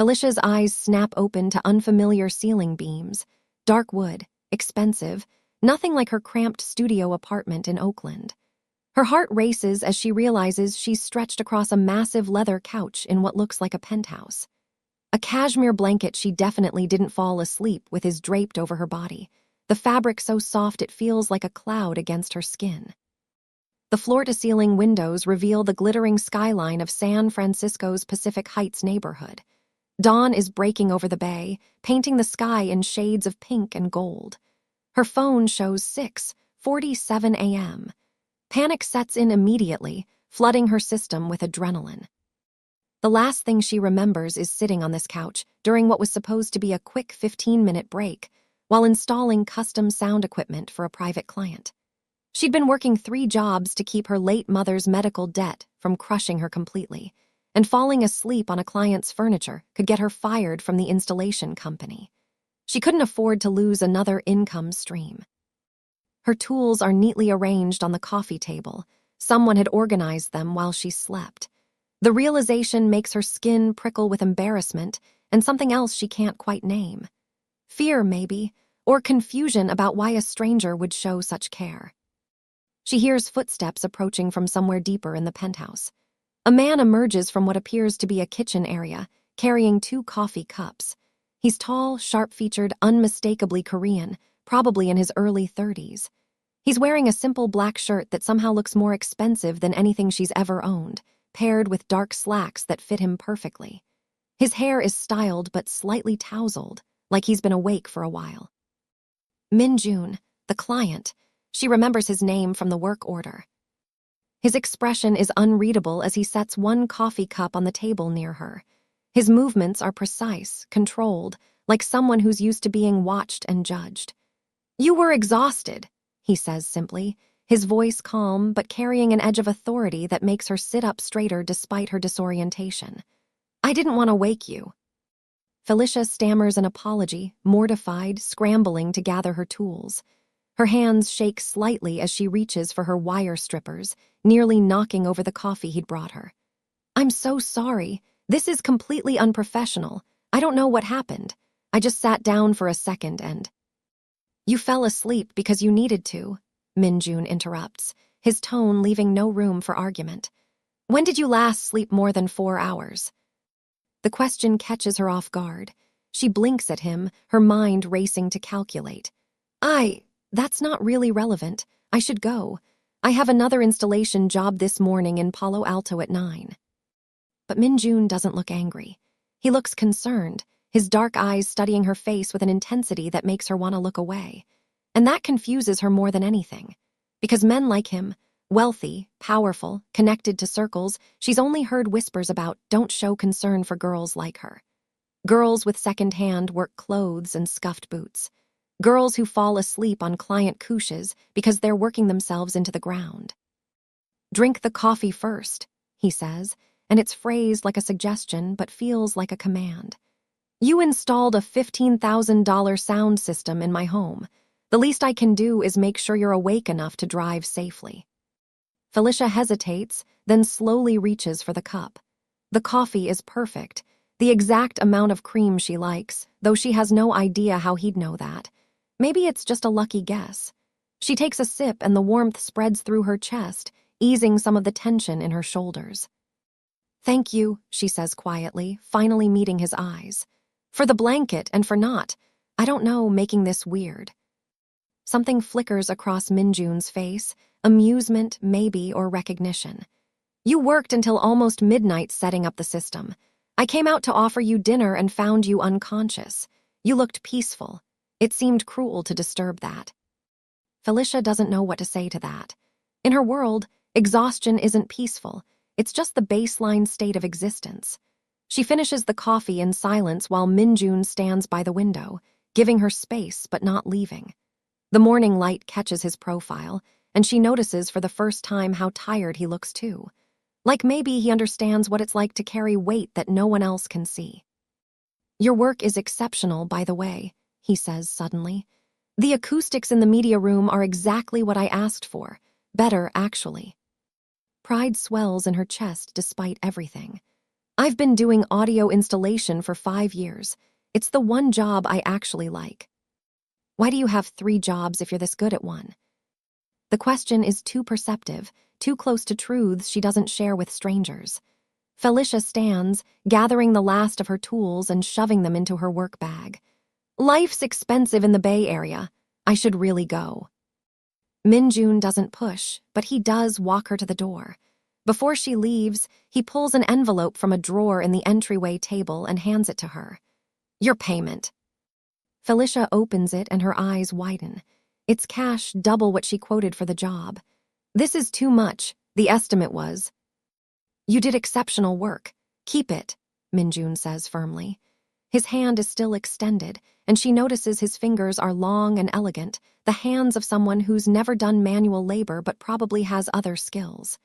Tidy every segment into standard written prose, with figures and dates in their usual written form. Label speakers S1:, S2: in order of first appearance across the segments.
S1: Felicia's eyes snap open to unfamiliar ceiling beams. Dark wood, expensive, nothing like her cramped studio apartment in Oakland. Her heart races as she realizes she's stretched across a massive leather couch in what looks like a penthouse. A cashmere blanket she definitely didn't fall asleep with is draped over her body, the fabric so soft it feels like a cloud against her skin. The floor-to-ceiling windows reveal the glittering skyline of San Francisco's Pacific Heights neighborhood. Dawn is breaking over the bay, painting the sky in shades of pink and gold. Her phone shows 6:47 a.m. Panic sets in immediately, flooding her system with adrenaline. The last thing she remembers is sitting on this couch during what was supposed to be a quick 15-minute break while installing custom sound equipment for a private client. She'd been working 3 jobs to keep her late mother's medical debt from crushing her completely, and falling asleep on a client's furniture could get her fired from the installation company. She couldn't afford to lose another income stream. Her tools are neatly arranged on the coffee table. Someone had organized them while she slept. The realization makes her skin prickle with embarrassment and something else she can't quite name. Fear, maybe, or confusion about why a stranger would show such care. She hears footsteps approaching from somewhere deeper in the penthouse. A man emerges from what appears to be a kitchen area, carrying 2 coffee cups. He's tall, sharp-featured, unmistakably Korean, probably in his early 30s. He's wearing a simple black shirt that somehow looks more expensive than anything she's ever owned, paired with dark slacks that fit him perfectly. His hair is styled but slightly tousled, like he's been awake for a while. Min-jun, the client. She remembers his name from the work order. His expression is unreadable as he sets 1 coffee cup on the table near her. His movements are precise, controlled, like someone who's used to being watched and judged. "You were exhausted," he says simply, his voice calm but carrying an edge of authority that makes her sit up straighter despite her disorientation. "I didn't want to wake you." Felicia stammers an apology, mortified, scrambling to gather her tools. Her hands shake slightly as she reaches for her wire strippers, nearly knocking over the coffee he'd brought her. "I'm so sorry. This is completely unprofessional. I don't know what happened. I just sat down for a second and—" "You fell asleep because you needed to," Min-jun interrupts, his tone leaving no room for argument. "When did you last sleep more than 4 hours?" The question catches her off guard. She blinks at him, her mind racing to calculate. That's not really relevant. I should go. I have another installation job this morning in Palo Alto at 9. But Min-jun doesn't look angry. He looks concerned, his dark eyes studying her face with an intensity that makes her want to look away. And that confuses her more than anything. Because men like him, wealthy, powerful, connected to circles she's only heard whispers about, don't show concern for girls like her. Girls with second-hand work clothes and scuffed boots. Girls who fall asleep on client couches because they're working themselves into the ground. "Drink the coffee first," he says, and it's phrased like a suggestion but feels like a command. "You installed a $15,000 sound system in my home. The least I can do is make sure you're awake enough to drive safely." Felicia hesitates, then slowly reaches for the cup. The coffee is perfect, the exact amount of cream she likes, though she has no idea how he'd know that. Maybe it's just a lucky guess. She takes a sip and the warmth spreads through her chest, easing some of the tension in her shoulders. "Thank you," she says quietly, finally meeting his eyes. "For the blanket and for I don't know, making this weird." Something flickers across Min-jun's face, amusement, maybe, or recognition. "You worked until almost midnight setting up the system. I came out to offer you dinner and found you unconscious. You looked peaceful. It seemed cruel to disturb that." Felicia doesn't know what to say to that. In her world, exhaustion isn't peaceful. It's just the baseline state of existence. She finishes the coffee in silence while Min-jun stands by the window, giving her space but not leaving. The morning light catches his profile, and she notices for the first time how tired he looks too. Like maybe he understands what it's like to carry weight that no one else can see. "Your work is exceptional, by the way," he says suddenly. "The acoustics in the media room are exactly what I asked for. Better, actually." Pride swells in her chest despite everything. I've been doing audio installation for 5 years. It's the one job I actually like. Why do you have 3 jobs if you're this good at one? The question is too perceptive, too close to truths she doesn't share with strangers. Felicia stands, gathering the last of her tools and shoving them into her work bag. Life's expensive in the Bay Area. I should really go. Minjun doesn't push, but he does walk her to the door. Before she leaves, he pulls an envelope from a drawer in the entryway table and hands it to her. Your payment. Felicia opens it and her eyes widen. It's cash double what she quoted for the job. This is too much, the estimate was. You did exceptional work. Keep it, Minjun says firmly. His hand is still extended, and she notices his fingers are long and elegant, the hands of someone who's never done manual labor but probably has other skills.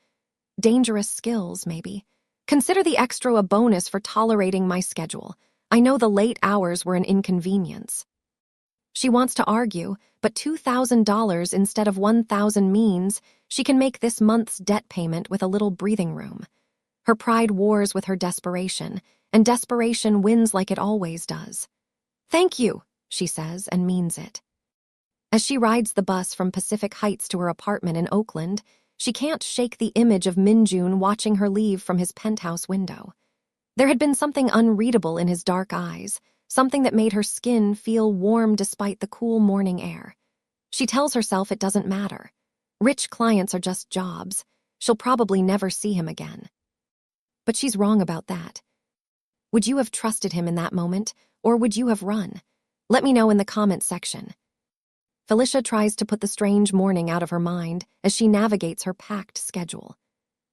S1: Dangerous skills, maybe. Consider the extra a bonus for tolerating my schedule. I know the late hours were an inconvenience. She wants to argue, but $2,000 instead of $1,000 means she can make this month's debt payment with a little breathing room. Her pride wars with her desperation, and desperation wins like it always does. Thank you, she says, and means it. As she rides the bus from Pacific Heights to her apartment in Oakland, she can't shake the image of Minjun watching her leave from his penthouse window. There had been something unreadable in his dark eyes, something that made her skin feel warm despite the cool morning air. She tells herself it doesn't matter. Rich clients are just jobs. She'll probably never see him again. But she's wrong about that. Would you have trusted him in that moment, or would you have run? Let me know in the comments section. Felicia tries to put the strange morning out of her mind as she navigates her packed schedule.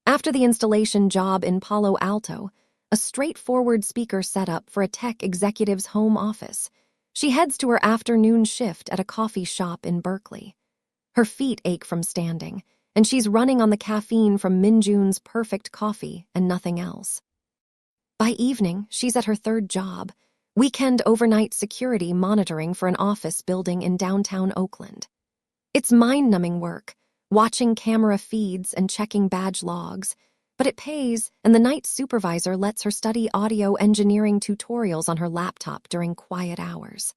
S1: After the installation job in Palo Alto, a straightforward speaker setup for a tech executive's home office, she heads to her afternoon shift at a coffee shop in Berkeley. Her feet ache from standing, and she's running on the caffeine from Minjun's perfect coffee and nothing else. By evening, she's at her third job, weekend overnight security monitoring for an office building in downtown Oakland. It's mind-numbing work, watching camera feeds and checking badge logs, but it pays, and the night supervisor lets her study audio engineering tutorials on her laptop during quiet hours.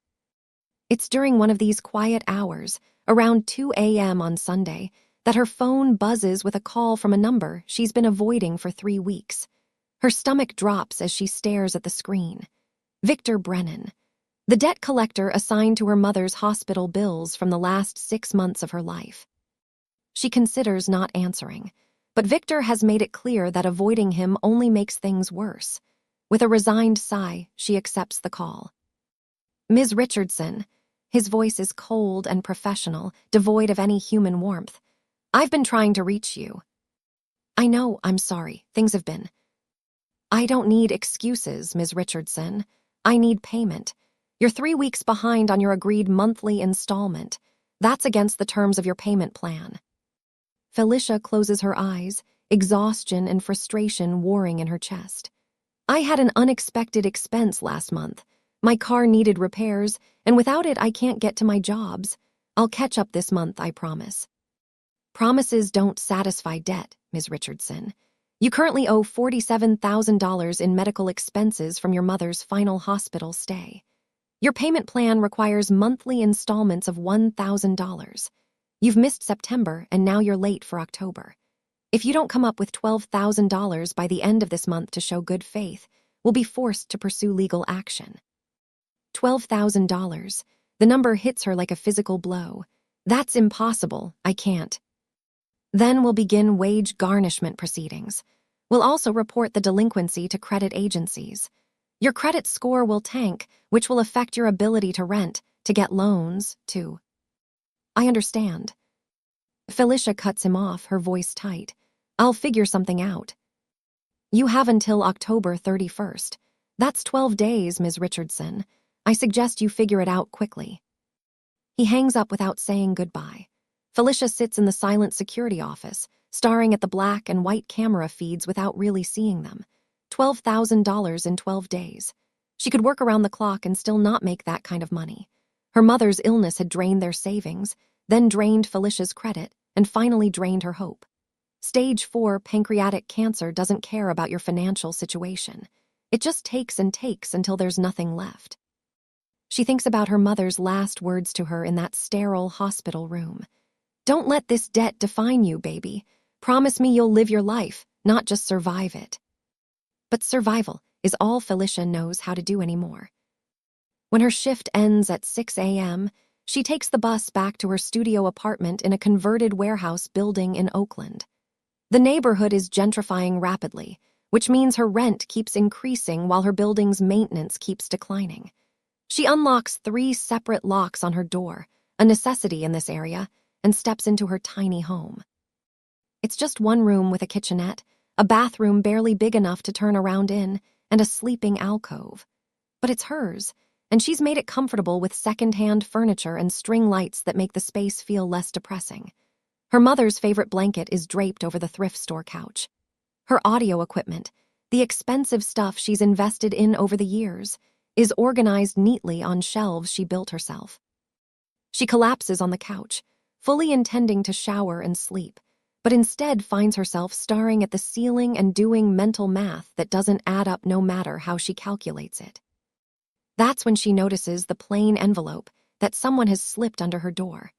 S1: It's during one of these quiet hours, around 2 a.m. on Sunday, that her phone buzzes with a call from a number she's been avoiding for 3 weeks. Her stomach drops as she stares at the screen. Victor Brennan, the debt collector assigned to her mother's hospital bills from the last 6 months of her life. She considers not answering, but Victor has made it clear that avoiding him only makes things worse. With a resigned sigh, she accepts the call. Ms. Richardson. His voice is cold and professional, devoid of any human warmth. I've been trying to reach you. I know, I'm sorry, things have been. I don't need excuses, Ms. Richardson. I need payment. You're 3 weeks behind on your agreed monthly installment. That's against the terms of your payment plan. Felicia closes her eyes, exhaustion and frustration warring in her chest. I had an unexpected expense last month. My car needed repairs, and without it I can't get to my jobs. I'll catch up this month, I promise. Promises don't satisfy debt, Ms. Richardson. You currently owe $47,000 in medical expenses from your mother's final hospital stay. Your payment plan requires monthly installments of $1,000. You've missed September, and now you're late for October. If you don't come up with $12,000 by the end of this month to show good faith, we'll be forced to pursue legal action. $12,000. The number hits her like a physical blow. That's impossible. I can't. Then we'll begin wage garnishment proceedings. We'll also report the delinquency to credit agencies. Your credit score will tank, which will affect your ability to rent, to get loans, to... I understand. Felicia cuts him off, her voice tight. I'll figure something out. You have until October 31st. That's 12 days, Ms. Richardson. I suggest you figure it out quickly. He hangs up without saying goodbye. Felicia sits in the silent security office, staring at the black and white camera feeds without really seeing them. $12,000 in 12 days. She could work around the clock and still not make that kind of money. Her mother's illness had drained their savings, then drained Felicia's credit, and finally drained her hope. Stage 4 pancreatic cancer doesn't care about your financial situation. It just takes and takes until there's nothing left. She thinks about her mother's last words to her in that sterile hospital room. "Don't let this debt define you, baby. Promise me you'll live your life, not just survive it." But survival is all Felicia knows how to do anymore. When her shift ends at 6 a.m., she takes the bus back to her studio apartment in a converted warehouse building in Oakland. The neighborhood is gentrifying rapidly, which means her rent keeps increasing while her building's maintenance keeps declining. She unlocks 3 separate locks on her door, a necessity in this area, and steps into her tiny home. It's just one room with a kitchenette, a bathroom barely big enough to turn around in, and a sleeping alcove. But it's hers, and she's made it comfortable with second-hand furniture and string lights that make the space feel less depressing. Her mother's favorite blanket is draped over the thrift store couch. Her audio equipment, the expensive stuff she's invested in over the years, is organized neatly on shelves she built herself. She collapses on the couch, fully intending to shower and sleep, but instead finds herself staring at the ceiling and doing mental math that doesn't add up no matter how she calculates it. That's when she notices the plain envelope that someone has slipped under her door.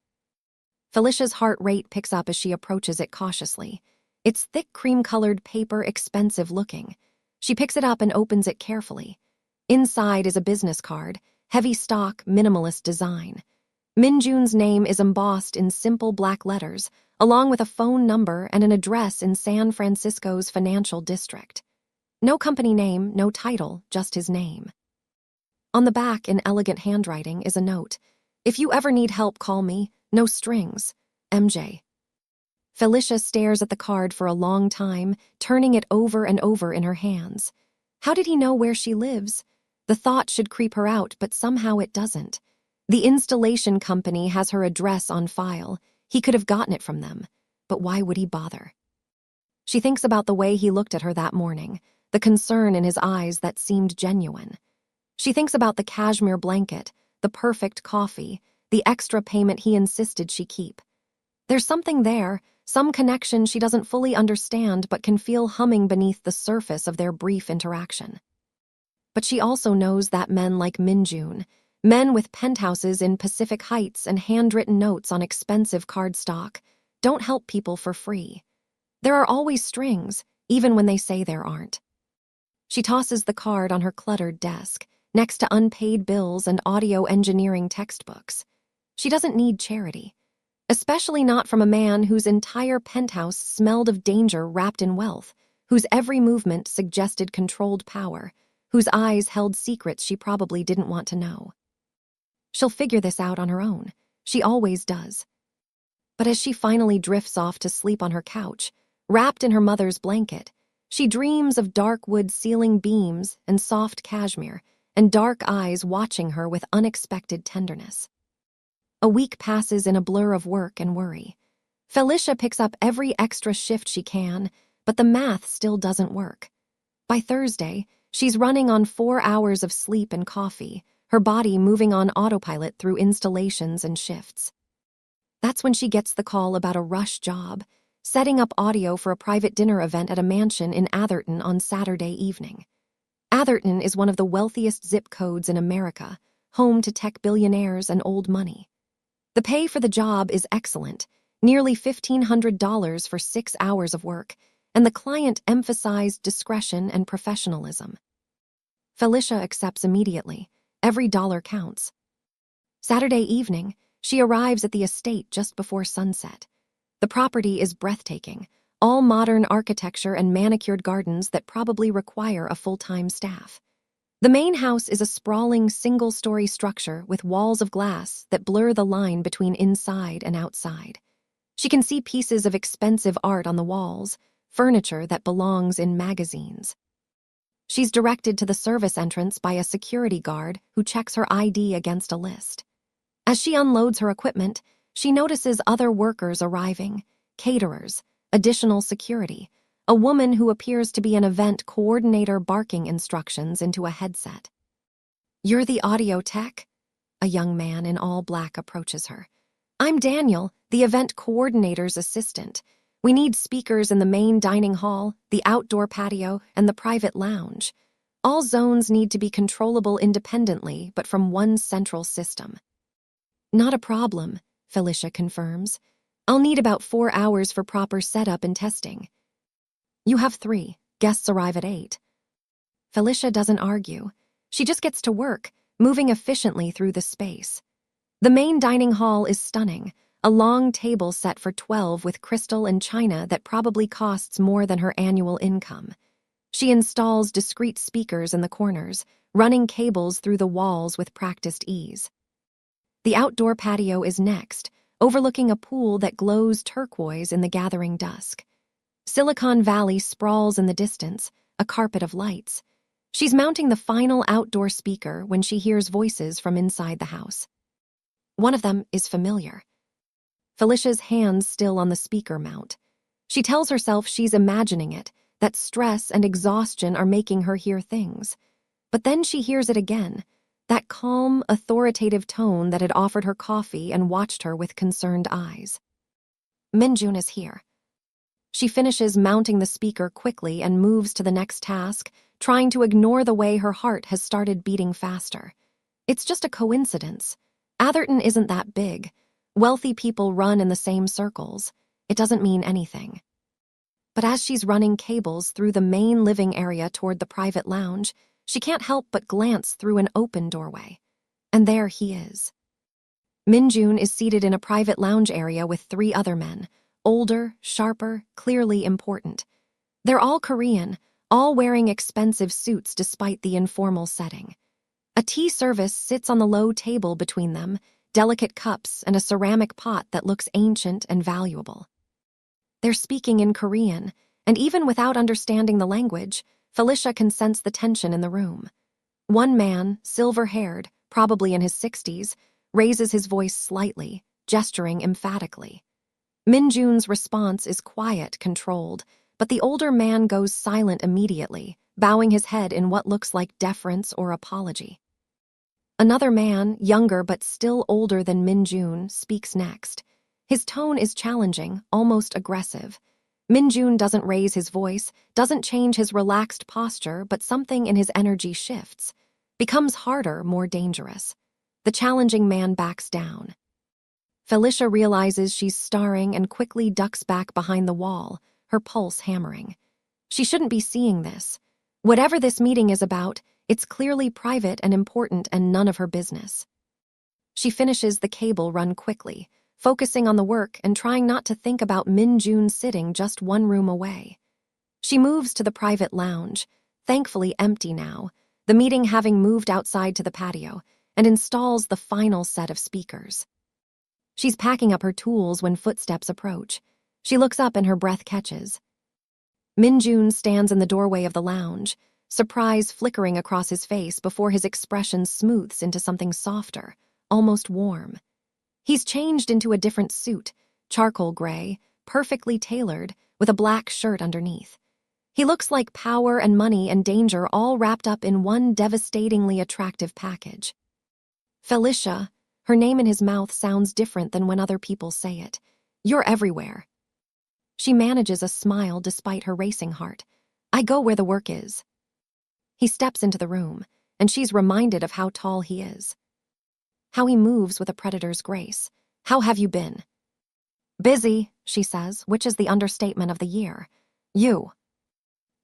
S1: Felicia's heart rate picks up as she approaches it cautiously. It's thick cream-colored paper, expensive looking. She picks it up and opens it carefully. Inside is a business card, heavy stock, minimalist design. Minjun's name is embossed in simple black letters, along with a phone number and an address in San Francisco's financial district. No company name, no title, just his name. On the back, in elegant handwriting, is a note. "If you ever need help, call me. No strings. MJ." Felicia stares at the card for a long time, turning it over and over in her hands. How did he know where she lives? The thought should creep her out, but somehow it doesn't. The installation company has her address on file. He could have gotten it from them. But why would he bother? She thinks about the way he looked at her that morning, the concern in his eyes that seemed genuine. She thinks about the cashmere blanket, the perfect coffee, the extra payment he insisted she keep. There's something there, some connection she doesn't fully understand but can feel humming beneath the surface of their brief interaction. But she also knows that men like Minjun, men with penthouses in Pacific Heights and handwritten notes on expensive cardstock, don't help people for free. There are always strings, even when they say there aren't. She tosses the card on her cluttered desk, next to unpaid bills and audio engineering textbooks. She doesn't need charity, especially not from a man whose entire penthouse smelled of danger wrapped in wealth, whose every movement suggested controlled power, whose eyes held secrets she probably didn't want to know. She'll figure this out on her own. She always does. But as she finally drifts off to sleep on her couch, wrapped in her mother's blanket, she dreams of dark wood ceiling beams and soft cashmere, and dark eyes watching her with unexpected tenderness. A week passes in a blur of work and worry. Felicia picks up every extra shift she can, but the math still doesn't work. By Thursday, she's running on 4 hours of sleep and coffee, her body moving on autopilot through installations and shifts. That's when she gets the call about a rush job, setting up audio for a private dinner event at a mansion in Atherton on Saturday evening. Atherton is one of the wealthiest zip codes in America, home to tech billionaires and old money. The pay for the job is excellent, nearly $1,500 for 6 hours of work, and the client emphasized discretion and professionalism. Felicia accepts immediately. Every dollar counts. Saturday evening, she arrives at the estate just before sunset. The property is breathtaking, all modern architecture and manicured gardens that probably require a full-time staff. The main house is a sprawling single-story structure with walls of glass that blur the line between inside and outside. She can see pieces of expensive art on the walls, furniture that belongs in magazines. She's directed to the service entrance by a security guard who checks her ID against a list. As she unloads her equipment, she notices other workers arriving, caterers, additional security, a woman who appears to be an event coordinator barking instructions into a headset. "You're the audio tech?" A young man in all black approaches her. "I'm Daniel, the event coordinator's assistant. We need speakers in the main dining hall, the outdoor patio, and the private lounge. All zones need to be controllable independently, but from one central system. Not a problem, Felicia confirms. I'll need about 4 hours for proper setup and testing. You have 3. Guests arrive at 8. Felicia doesn't argue. She just gets to work, moving efficiently through the space. The main dining hall is stunning, a long table set for 12 with crystal and china that probably costs more than her annual income. She installs discreet speakers in the corners, running cables through the walls with practiced ease. The outdoor patio is next, overlooking a pool that glows turquoise in the gathering dusk. Silicon Valley sprawls in the distance, a carpet of lights. She's mounting the final outdoor speaker when she hears voices from inside the house. One of them is familiar. Felicia's hands still on the speaker mount. She tells herself she's imagining it, that stress and exhaustion are making her hear things. But then she hears it again, that calm, authoritative tone that had offered her coffee and watched her with concerned eyes. Minjun is here. She finishes mounting the speaker quickly and moves to the next task, trying to ignore the way her heart has started beating faster. It's just a coincidence. Atherton isn't that big. Wealthy people run in the same circles. It doesn't mean anything. But as she's running cables through the main living area toward the private lounge, she can't help but glance through an open doorway. And there he is. Minjun is seated in a private lounge area with 3 other men, older, sharper, clearly important. They're all Korean, all wearing expensive suits despite the informal setting. A tea service sits on the low table between them, delicate cups and a ceramic pot that looks ancient and valuable. They're speaking in Korean, and even without understanding the language, Felicia can sense the tension in the room. One man, silver-haired, probably in his 60s, raises his voice slightly, gesturing emphatically. Minjun's response is quiet, controlled, but the older man goes silent immediately, bowing his head in what looks like deference or apology. Another man, younger but still older than Minjun, speaks next. His tone is challenging, almost aggressive. Minjun doesn't raise his voice, doesn't change his relaxed posture, but something in his energy shifts, becomes harder, more dangerous. The challenging man backs down. Felicia realizes she's starring and quickly ducks back behind the wall, her pulse hammering. She shouldn't be seeing this. Whatever this meeting is about, it's clearly private and important and none of her business. She finishes the cable run quickly, focusing on the work and trying not to think about Minjun sitting just 1 room away. She moves to the private lounge, thankfully empty now, the meeting having moved outside to the patio, and installs the final set of speakers. She's packing up her tools when footsteps approach. She looks up and her breath catches. Minjun stands in the doorway of the lounge, surprise flickering across his face before his expression smooths into something softer, almost warm. He's changed into a different suit, charcoal gray, perfectly tailored, with a black shirt underneath. He looks like power and money and danger all wrapped up in one devastatingly attractive package. Felicia, her name in his mouth sounds different than when other people say it. You're everywhere. She manages a smile despite her racing heart. I go where the work is. He steps into the room, and she's reminded of how tall he is. How he moves with a predator's grace. How have you been? Busy, she says, which is the understatement of the year. You.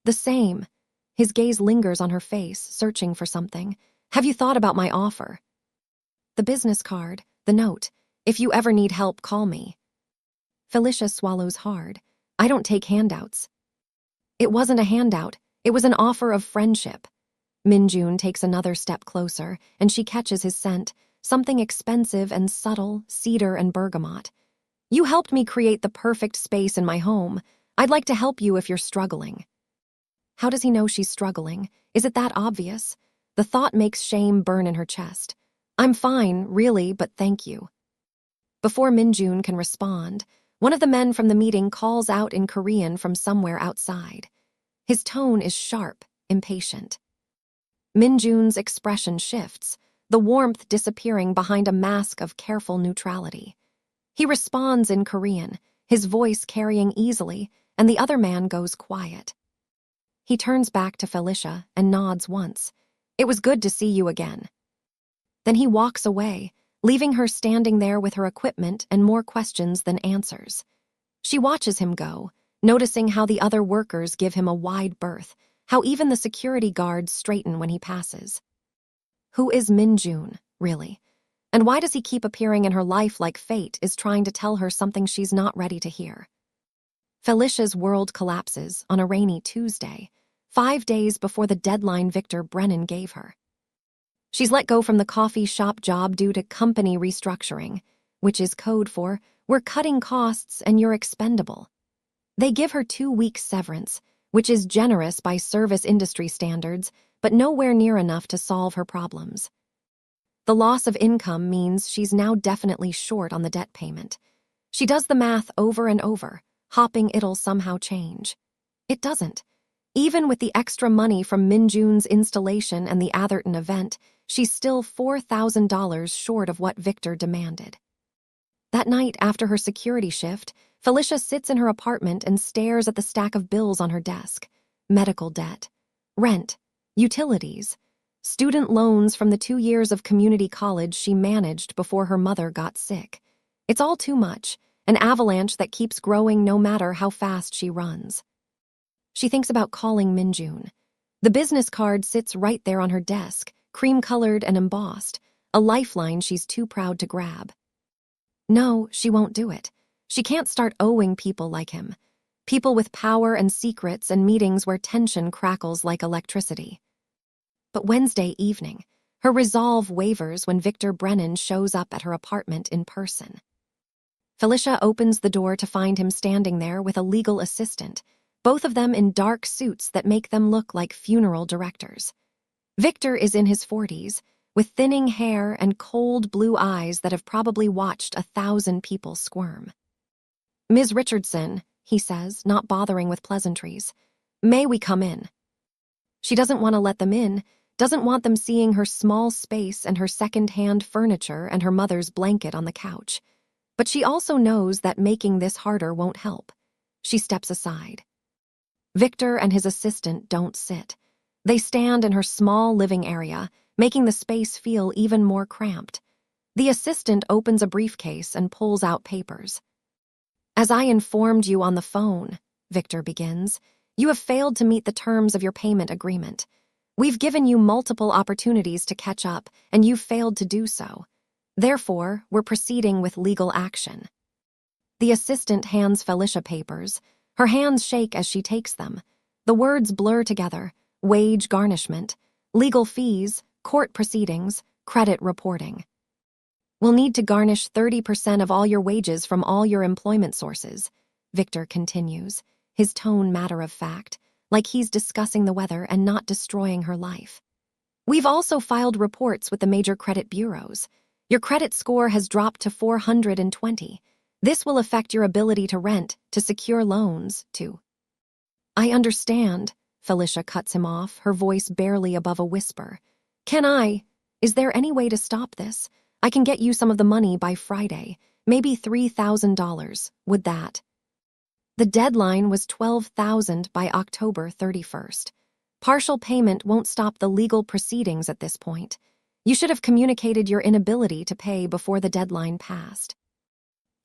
S1: The same. His gaze lingers on her face, searching for something. Have you thought about my offer? The business card, the note. If you ever need help, call me. Felicia swallows hard. I don't take handouts. It wasn't a handout. It was an offer of friendship. Minjun takes another step closer, and she catches his scent, something expensive and subtle, cedar and bergamot. You helped me create the perfect space in my home. I'd like to help you if you're struggling. How does he know she's struggling? Is it that obvious? The thought makes shame burn in her chest. I'm fine, really, but thank you. Before Minjun can respond, one of the men from the meeting calls out in Korean from somewhere outside. His tone is sharp, impatient. Minjun's expression shifts, the warmth disappearing behind a mask of careful neutrality. He responds in Korean, his voice carrying easily, and the other man goes quiet. He turns back to Felicia and nods once. "It was good to see you again." Then he walks away, leaving her standing there with her equipment and more questions than answers. She watches him go, noticing how the other workers give him a wide berth, how even the security guards straighten when he passes. Who is Min-jun, really? And why does he keep appearing in her life like fate is trying to tell her something she's not ready to hear? Felicia's world collapses on a rainy Tuesday, 5 days before the deadline Victor Brennan gave her. She's let go from the coffee shop job due to company restructuring, which is code for, "We're cutting costs and you're expendable." They give her 2 weeks severance, which is generous by service industry standards, but nowhere near enough to solve her problems. The loss of income means she's now definitely short on the debt payment. She does the math over and over, hoping it'll somehow change. It doesn't. Even with the extra money from Min-jun's installation and the Atherton event, she's still $4,000 short of what Victor demanded. That night after her security shift, Felicia sits in her apartment and stares at the stack of bills on her desk. Medical debt, rent, utilities, student loans from the 2 years of community college she managed before her mother got sick. It's all too much, an avalanche that keeps growing no matter how fast she runs. She thinks about calling Min-jun. The business card sits right there on her desk, cream-colored and embossed, a lifeline she's too proud to grab. No, she won't do it. She can't start owing people like him. People with power and secrets and meetings where tension crackles like electricity. But Wednesday evening, her resolve wavers when Victor Brennan shows up at her apartment in person. Felicia opens the door to find him standing there with a legal assistant, both of them in dark suits that make them look like funeral directors. Victor is in his 40s, with thinning hair and cold blue eyes that have probably watched 1,000 people squirm. "Ms. Richardson," he says, not bothering with pleasantries, "may we come in?" She doesn't want to let them in, doesn't want them seeing her small space and her second-hand furniture and her mother's blanket on the couch. But she also knows that making this harder won't help. She steps aside. Victor and his assistant don't sit. They stand in her small living area, making the space feel even more cramped. The assistant opens a briefcase and pulls out papers. "As I informed you on the phone," Victor begins, "you have failed to meet the terms of your payment agreement. We've given you multiple opportunities to catch up, and you've failed to do so. Therefore, we're proceeding with legal action." The assistant hands Felicia papers. Her hands shake as she takes them. The words blur together: wage garnishment, legal fees, court proceedings, credit reporting. "We'll need to garnish 30% of all your wages from all your employment sources," Victor continues, his tone matter-of-fact, like he's discussing the weather and not destroying her life. "We've also filed reports with the major credit bureaus. Your credit score has dropped to 420. This will affect your ability to rent, to secure loans, to—" "I understand," Felicia cuts him off, her voice barely above a whisper. Is there any way to stop this? I can get you some of the money by Friday, maybe $3,000. Would that?" The deadline was $12,000 by October 31st. Partial payment won't stop the legal proceedings at this point. You should have communicated your inability to pay before the deadline passed.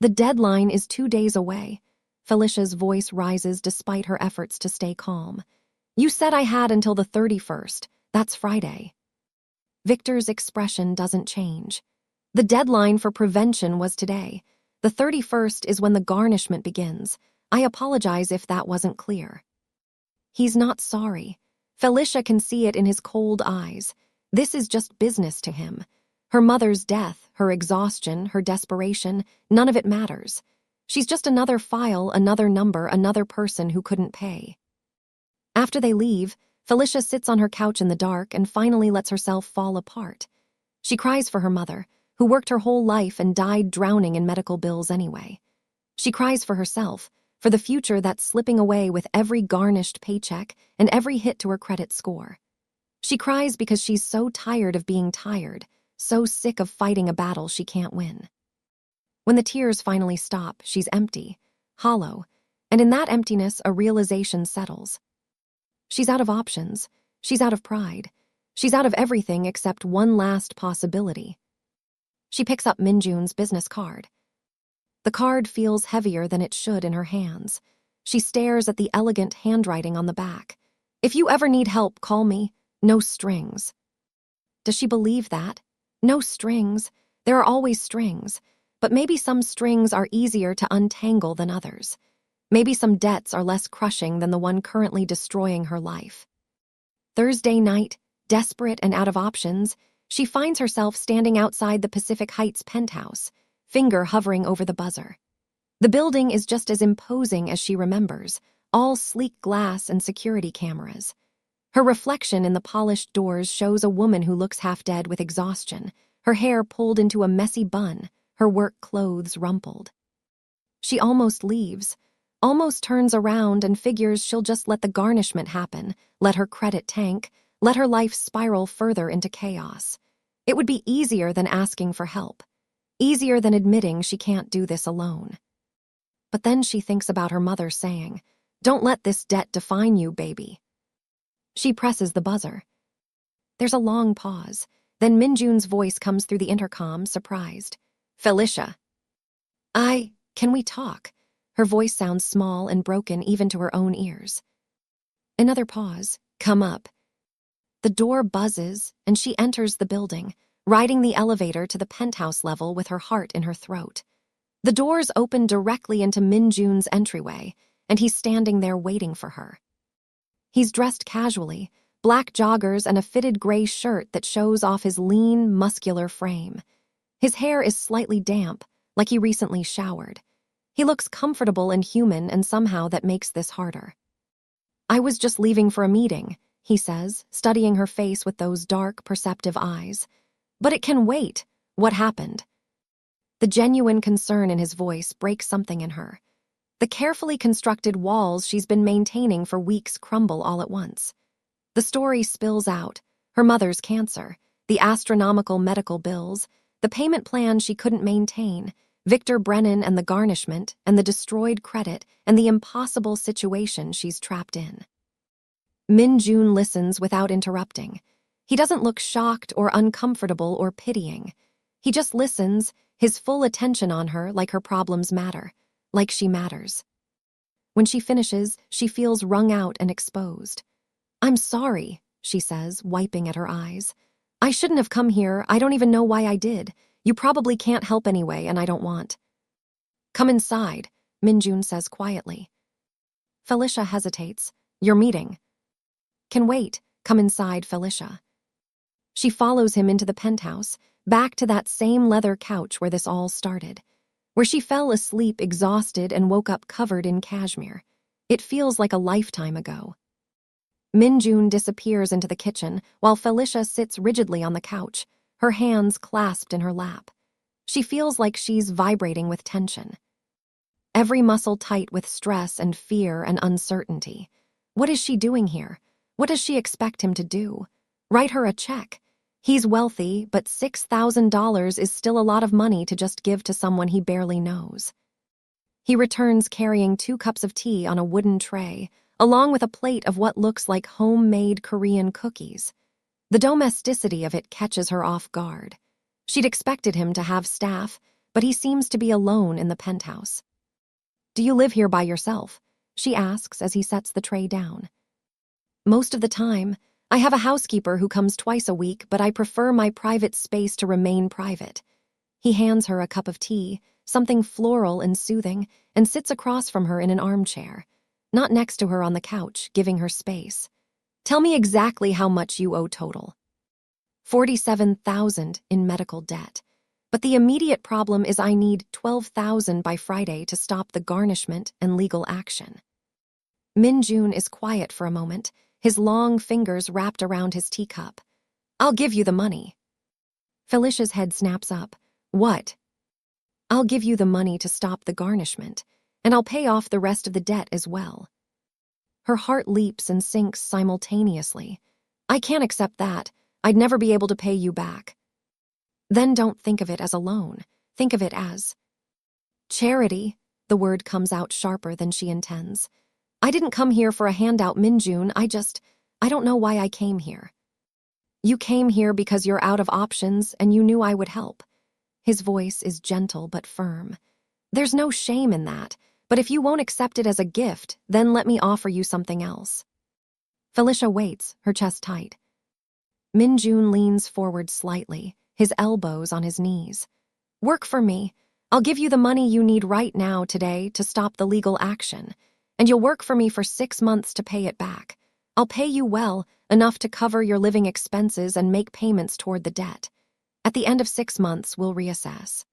S1: "The deadline is 2 days away." Felicia's voice rises despite her efforts to stay calm. "You said I had until the 31st. That's Friday." Victor's expression doesn't change. "The deadline for prevention was today. The 31st is when the garnishment begins. I apologize if that wasn't clear." He's not sorry. Felicia can see it in his cold eyes. This is just business to him. Her mother's death, her exhaustion, her desperation, none of it matters. She's just another file, another number, another person who couldn't pay. After they leave, Felicia sits on her couch in the dark and finally lets herself fall apart. She cries for her mother, who worked her whole life and died drowning in medical bills anyway. She cries for herself, for the future that's slipping away with every garnished paycheck and every hit to her credit score. She cries because she's so tired of being tired, so sick of fighting a battle she can't win. When the tears finally stop, she's empty, hollow, and in that emptiness a realization settles. She's out of options. She's out of pride. She's out of everything except one last possibility. She picks up Minjun's business card. The card feels heavier than it should in her hands. She stares at the elegant handwriting on the back. If you ever need help, call me. No strings. Does she believe that? No strings. There are always strings. But maybe some strings are easier to untangle than others. Maybe some debts are less crushing than the one currently destroying her life. Thursday night, desperate and out of options, she finds herself standing outside the Pacific Heights penthouse, finger hovering over the buzzer. The building is just as imposing as she remembers, all sleek glass and security cameras. Her reflection in the polished doors shows a woman who looks half dead with exhaustion, her hair pulled into a messy bun, her work clothes rumpled. She almost leaves, almost turns around and figures she'll just let the garnishment happen, let her credit tank, let her life spiral further into chaos. It would be easier than asking for help, easier than admitting she can't do this alone. But then she thinks about her mother saying, "Don't let this debt define you, baby." She presses the buzzer. There's a long pause. Then Minjun's voice comes through the intercom, surprised. "Felicia." Can we talk?" Her voice sounds small and broken even to her own ears. Another pause. "Come up." The door buzzes, and she enters the building, riding the elevator to the penthouse level with her heart in her throat. The doors open directly into Minjun's entryway, and he's standing there waiting for her. He's dressed casually, black joggers and a fitted gray shirt that shows off his lean, muscular frame. His hair is slightly damp, like he recently showered. He looks comfortable and human, and somehow that makes this harder. "I was just leaving for a meeting," he says, studying her face with those dark, perceptive eyes. "But it can wait. What happened?" The genuine concern in his voice breaks something in her. The carefully constructed walls she's been maintaining for weeks crumble all at once. The story spills out: her mother's cancer, the astronomical medical bills, the payment plan she couldn't maintain, Victor Brennan and the garnishment, and the destroyed credit, and the impossible situation she's trapped in. Minjun listens without interrupting. He doesn't look shocked or uncomfortable or pitying. He just listens, his full attention on her, like her problems matter, like she matters. When she finishes, she feels wrung out and exposed. "I'm sorry," she says, wiping at her eyes. "I shouldn't have come here. I don't even know why I did. You probably can't help anyway, and I don't want." "Come inside," Minjun says quietly. Felicia hesitates. "Your meeting." "Can wait. Come inside, Felicia." She follows him into the penthouse, back to that same leather couch where this all started, where she fell asleep exhausted and woke up covered in cashmere. It feels like a lifetime ago. Minjun disappears into the kitchen while Felicia sits rigidly on the couch, her hands clasped in her lap. She feels like she's vibrating with tension. Every muscle tight with stress and fear and uncertainty. What is she doing here? What does she expect him to do? Write her a check? He's wealthy, but $6,000 is still a lot of money to just give to someone he barely knows. He returns carrying 2 cups of tea on a wooden tray, along with a plate of what looks like homemade Korean cookies. The domesticity of it catches her off guard. She'd expected him to have staff, but he seems to be alone in the penthouse. "Do you live here by yourself?" she asks as he sets the tray down. "Most of the time. I have a housekeeper who comes twice a week, but I prefer my private space to remain private." He hands her a cup of tea, something floral and soothing, and sits across from her in an armchair, not next to her on the couch, giving her space. "Tell me exactly how much you owe total." 47,000 in medical debt. But the immediate problem is I need 12,000 by Friday to stop the garnishment and legal action. Minjun is quiet for a moment, his long fingers wrapped around his teacup. "I'll give you the money." Felicia's head snaps up. "What?" "I'll give you the money to stop the garnishment, and I'll pay off the rest of the debt as well." Her heart leaps and sinks simultaneously. "I can't accept that. I'd never be able to pay you back." "Then don't think of it as a loan. Think of it as charity." The word comes out sharper than she intends. I didn't come here for a handout, Minjun. I don't know why I came here. You came here because you're out of options and you knew I would help. His voice is gentle but firm. There's no shame in that, but if you won't accept it as a gift, then let me offer you something else. Felicia waits, her chest tight. Minjun leans forward slightly, his elbows on his knees. Work for me. I'll give you the money you need right now today to stop the legal action, and you'll work for me for 6 months to pay it back. I'll pay you well, enough to cover your living expenses and make payments toward the debt. At the end of 6 months, we'll reassess.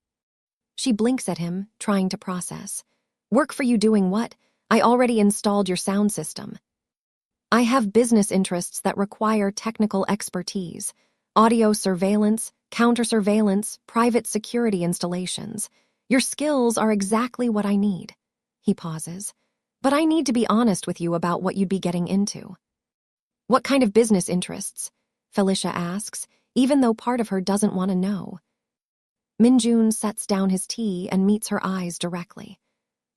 S1: She blinks at him, trying to process. Work for you doing what? I already installed your sound system. I have business interests that require technical expertise. Audio surveillance, counter-surveillance, private security installations. Your skills are exactly what I need. He pauses. But I need to be honest with you about what you'd be getting into. What kind of business interests? Felicia asks, even though part of her doesn't want to know. Minjun sets down his tea and meets her eyes directly.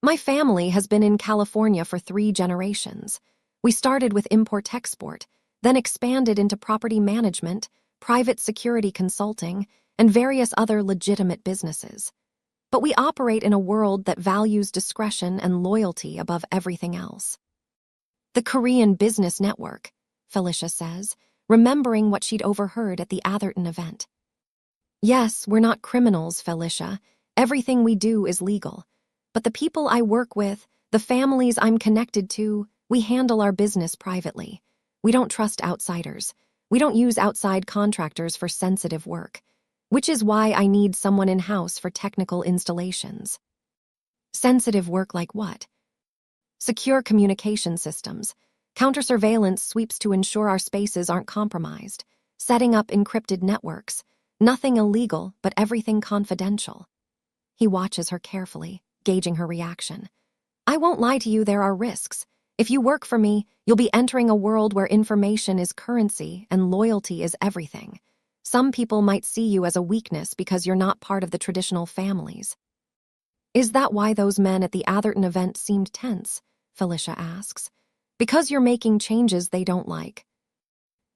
S1: My family has been in California for 3 generations. We started with import-export, then expanded into property management, private security consulting, and various other legitimate businesses. But we operate in a world that values discretion and loyalty above everything else. The Korean Business Network, Felicia says, remembering what she'd overheard at the Atherton event. Yes, we're not criminals, Felicia. Everything we do is legal. But the people I work with, the families I'm connected to, we handle our business privately. We don't trust outsiders. We don't use outside contractors for sensitive work, which is why I need someone in-house for technical installations. Sensitive work like what? Secure communication systems, counter-surveillance sweeps to ensure our spaces aren't compromised, setting up encrypted networks, nothing illegal but everything confidential. He watches her carefully, gauging her reaction. I won't lie to you, there are risks. If you work for me, you'll be entering a world where information is currency and loyalty is everything. Some people might see you as a weakness because you're not part of the traditional families. Is that why those men at the Atherton event seemed tense? Felicia asks. Because you're making changes they don't like.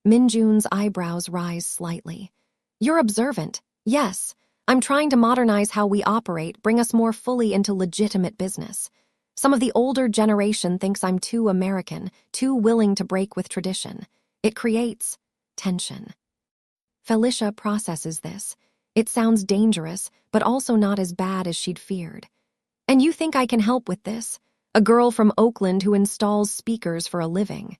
S1: Minjun's eyebrows rise slightly. You're observant. Yes, I'm trying to modernize how we operate, bring us more fully into legitimate business. Some of the older generation thinks I'm too American, too willing to break with tradition. It creates tension. Felicia processes this. It sounds dangerous, but also not as bad as she'd feared. And you think I can help with this? A girl from Oakland who installs speakers for a living.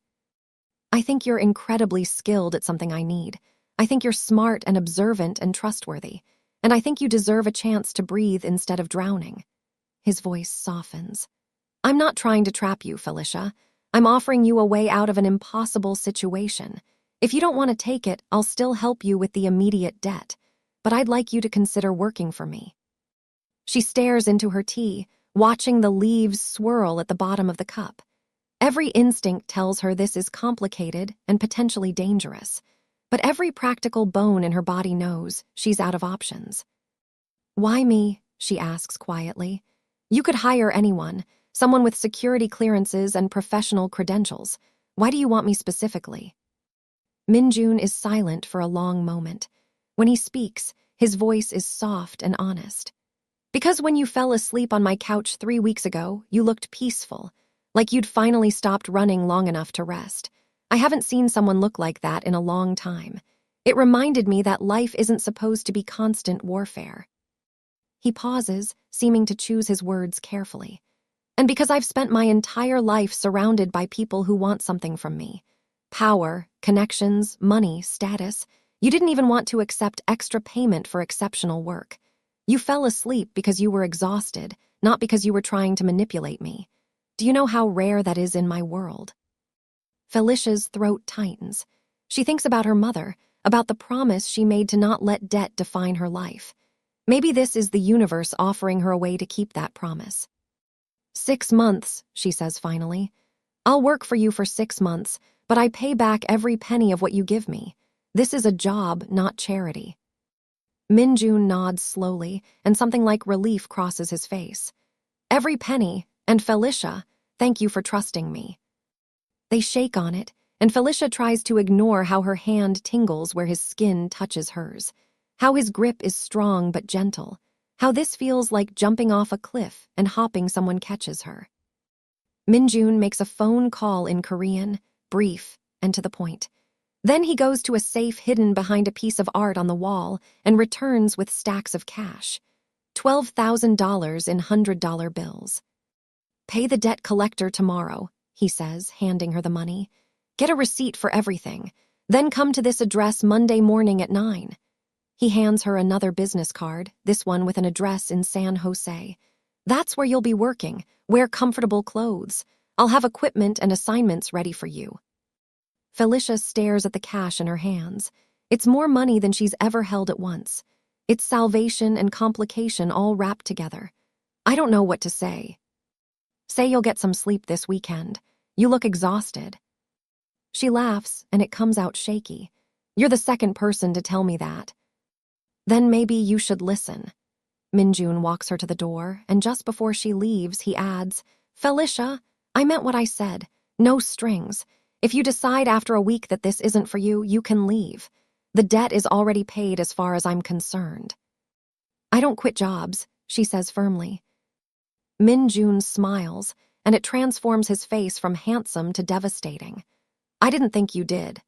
S1: I think you're incredibly skilled at something I need. I think you're smart and observant and trustworthy. And I think you deserve a chance to breathe instead of drowning. His voice softens. I'm not trying to trap you, Felicia. I'm offering you a way out of an impossible situation. If you don't want to take it, I'll still help you with the immediate debt. But I'd like you to consider working for me. She stares into her tea, watching the leaves swirl at the bottom of the cup. Every instinct tells her this is complicated and potentially dangerous. But every practical bone in her body knows she's out of options. Why me? She asks quietly. You could hire anyone, someone with security clearances and professional credentials. Why do you want me specifically? Minjun is silent for a long moment. When he speaks, his voice is soft and honest. Because when you fell asleep on my couch 3 weeks ago, you looked peaceful, like you'd finally stopped running long enough to rest. I haven't seen someone look like that in a long time. It reminded me that life isn't supposed to be constant warfare. He pauses, seeming to choose his words carefully. And because I've spent my entire life surrounded by people who want something from me. Power, connections, money, status. You didn't even want to accept extra payment for exceptional work. You fell asleep because you were exhausted, not because you were trying to manipulate me. Do you know how rare that is in my world? Felicia's throat tightens. She thinks about her mother, about the promise she made to not let debt define her life. Maybe this is the universe offering her a way to keep that promise. 6 months, she says finally. I'll work for you for 6 months, but I pay back every penny of what you give me. This is a job, not charity. Minjun nods slowly, and something like relief crosses his face. Every penny, and Felicia, thank you for trusting me. They shake on it, and Felicia tries to ignore how her hand tingles where his skin touches hers, how his grip is strong but gentle, how this feels like jumping off a cliff and hopping someone catches her. Minjun makes a phone call in Korean, brief and to the point. Then he goes to a safe hidden behind a piece of art on the wall and returns with stacks of cash. $12,000 in $100 bills. Pay the debt collector tomorrow, he says, handing her the money. Get a receipt for everything. Then come to this address Monday morning at 9. He hands her another business card, this one with an address in San Jose. That's where you'll be working. Wear comfortable clothes. I'll have equipment and assignments ready for you. Felicia stares at the cash in her hands. It's more money than she's ever held at once. It's salvation and complication all wrapped together. I don't know what to say. Say you'll get some sleep this weekend. You look exhausted. She laughs, and it comes out shaky. You're the second person to tell me that. Then maybe you should listen. Minjun walks her to the door, and just before she leaves, he adds, Felicia, I meant what I said. No strings. If you decide after a week that this isn't for you, you can leave. The debt is already paid as far as I'm concerned. I don't quit jobs, she says firmly. Minjun smiles, and it transforms his face from handsome to devastating. I didn't think you did.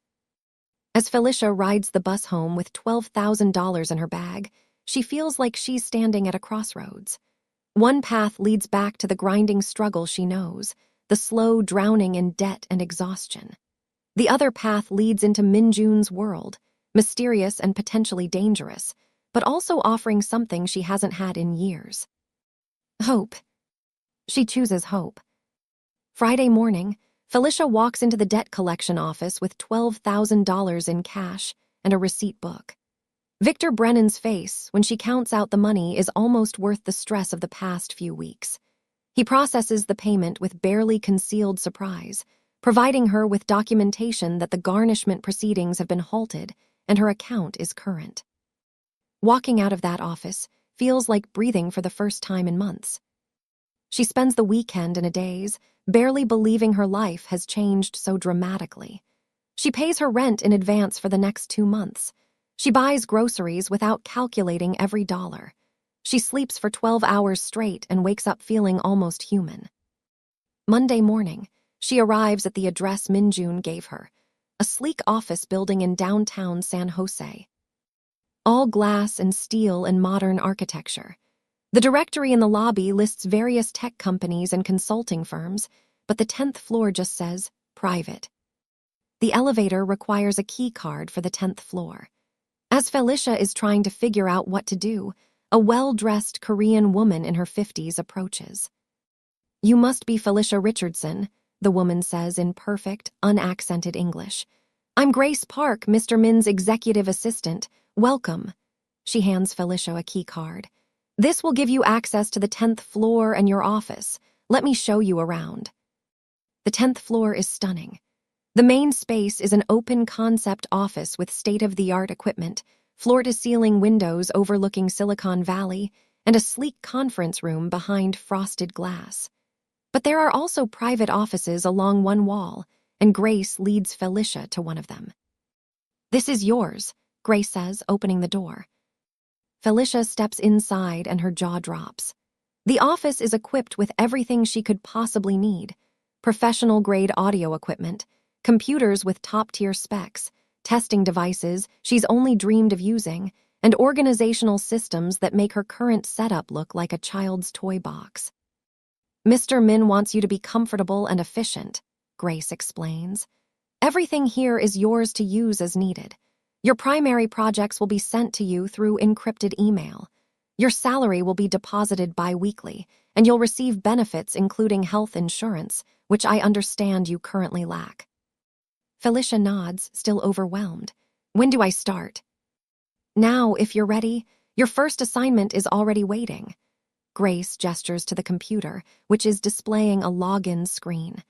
S1: As Felicia rides the bus home with $12,000 in her bag, she feels like she's standing at a crossroads. One path leads back to the grinding struggle she knows, the slow drowning in debt and exhaustion. The other path leads into Minjun's world, mysterious and potentially dangerous, but also offering something she hasn't had in years. Hope. She chooses hope. Friday morning, Felicia walks into the debt collection office with $12,000 in cash and a receipt book. Victor Brennan's face, when she counts out the money, is almost worth the stress of the past few weeks. He processes the payment with barely concealed surprise, providing her with documentation that the garnishment proceedings have been halted and her account is current. Walking out of that office feels like breathing for the first time in months. She spends the weekend in a daze, barely believing her life has changed so dramatically. She pays her rent in advance for the next 2 months. She buys groceries without calculating every dollar. She sleeps for 12 hours straight and wakes up feeling almost human. Monday morning, she arrives at the address Minjun gave her, a sleek office building in downtown San Jose. All glass and steel and modern architecture. The directory in the lobby lists various tech companies and consulting firms, but the 10th floor just says, private. The elevator requires a key card for the 10th floor. As Felicia is trying to figure out what to do, a well-dressed Korean woman in her 50s approaches. You must be Felicia Richardson, the woman says in perfect, unaccented English. I'm Grace Park, Mr. Min's executive assistant. Welcome. She hands Felicia a key card. This will give you access to the 10th floor and your office. Let me show you around. The 10th floor is stunning. The main space is an open-concept office with state-of-the-art equipment, floor-to-ceiling windows overlooking Silicon Valley, and a sleek conference room behind frosted glass. But there are also private offices along one wall, and Grace leads Felicia to one of them. This is yours, Grace says, opening the door. Felicia steps inside and her jaw drops. The office is equipped with everything she could possibly need: professional-grade audio equipment, computers with top-tier specs, testing devices she's only dreamed of using, and organizational systems that make her current setup look like a child's toy box. Mr. Min wants you to be comfortable and efficient, Grace explains. Everything here is yours to use as needed. Your primary projects will be sent to you through encrypted email. Your salary will be deposited bi-weekly, and you'll receive benefits including health insurance, which I understand you currently lack. Felicia nods, still overwhelmed. When do I start? Now, if you're ready. Your first assignment is already waiting. Grace gestures to the computer, which is displaying a login screen.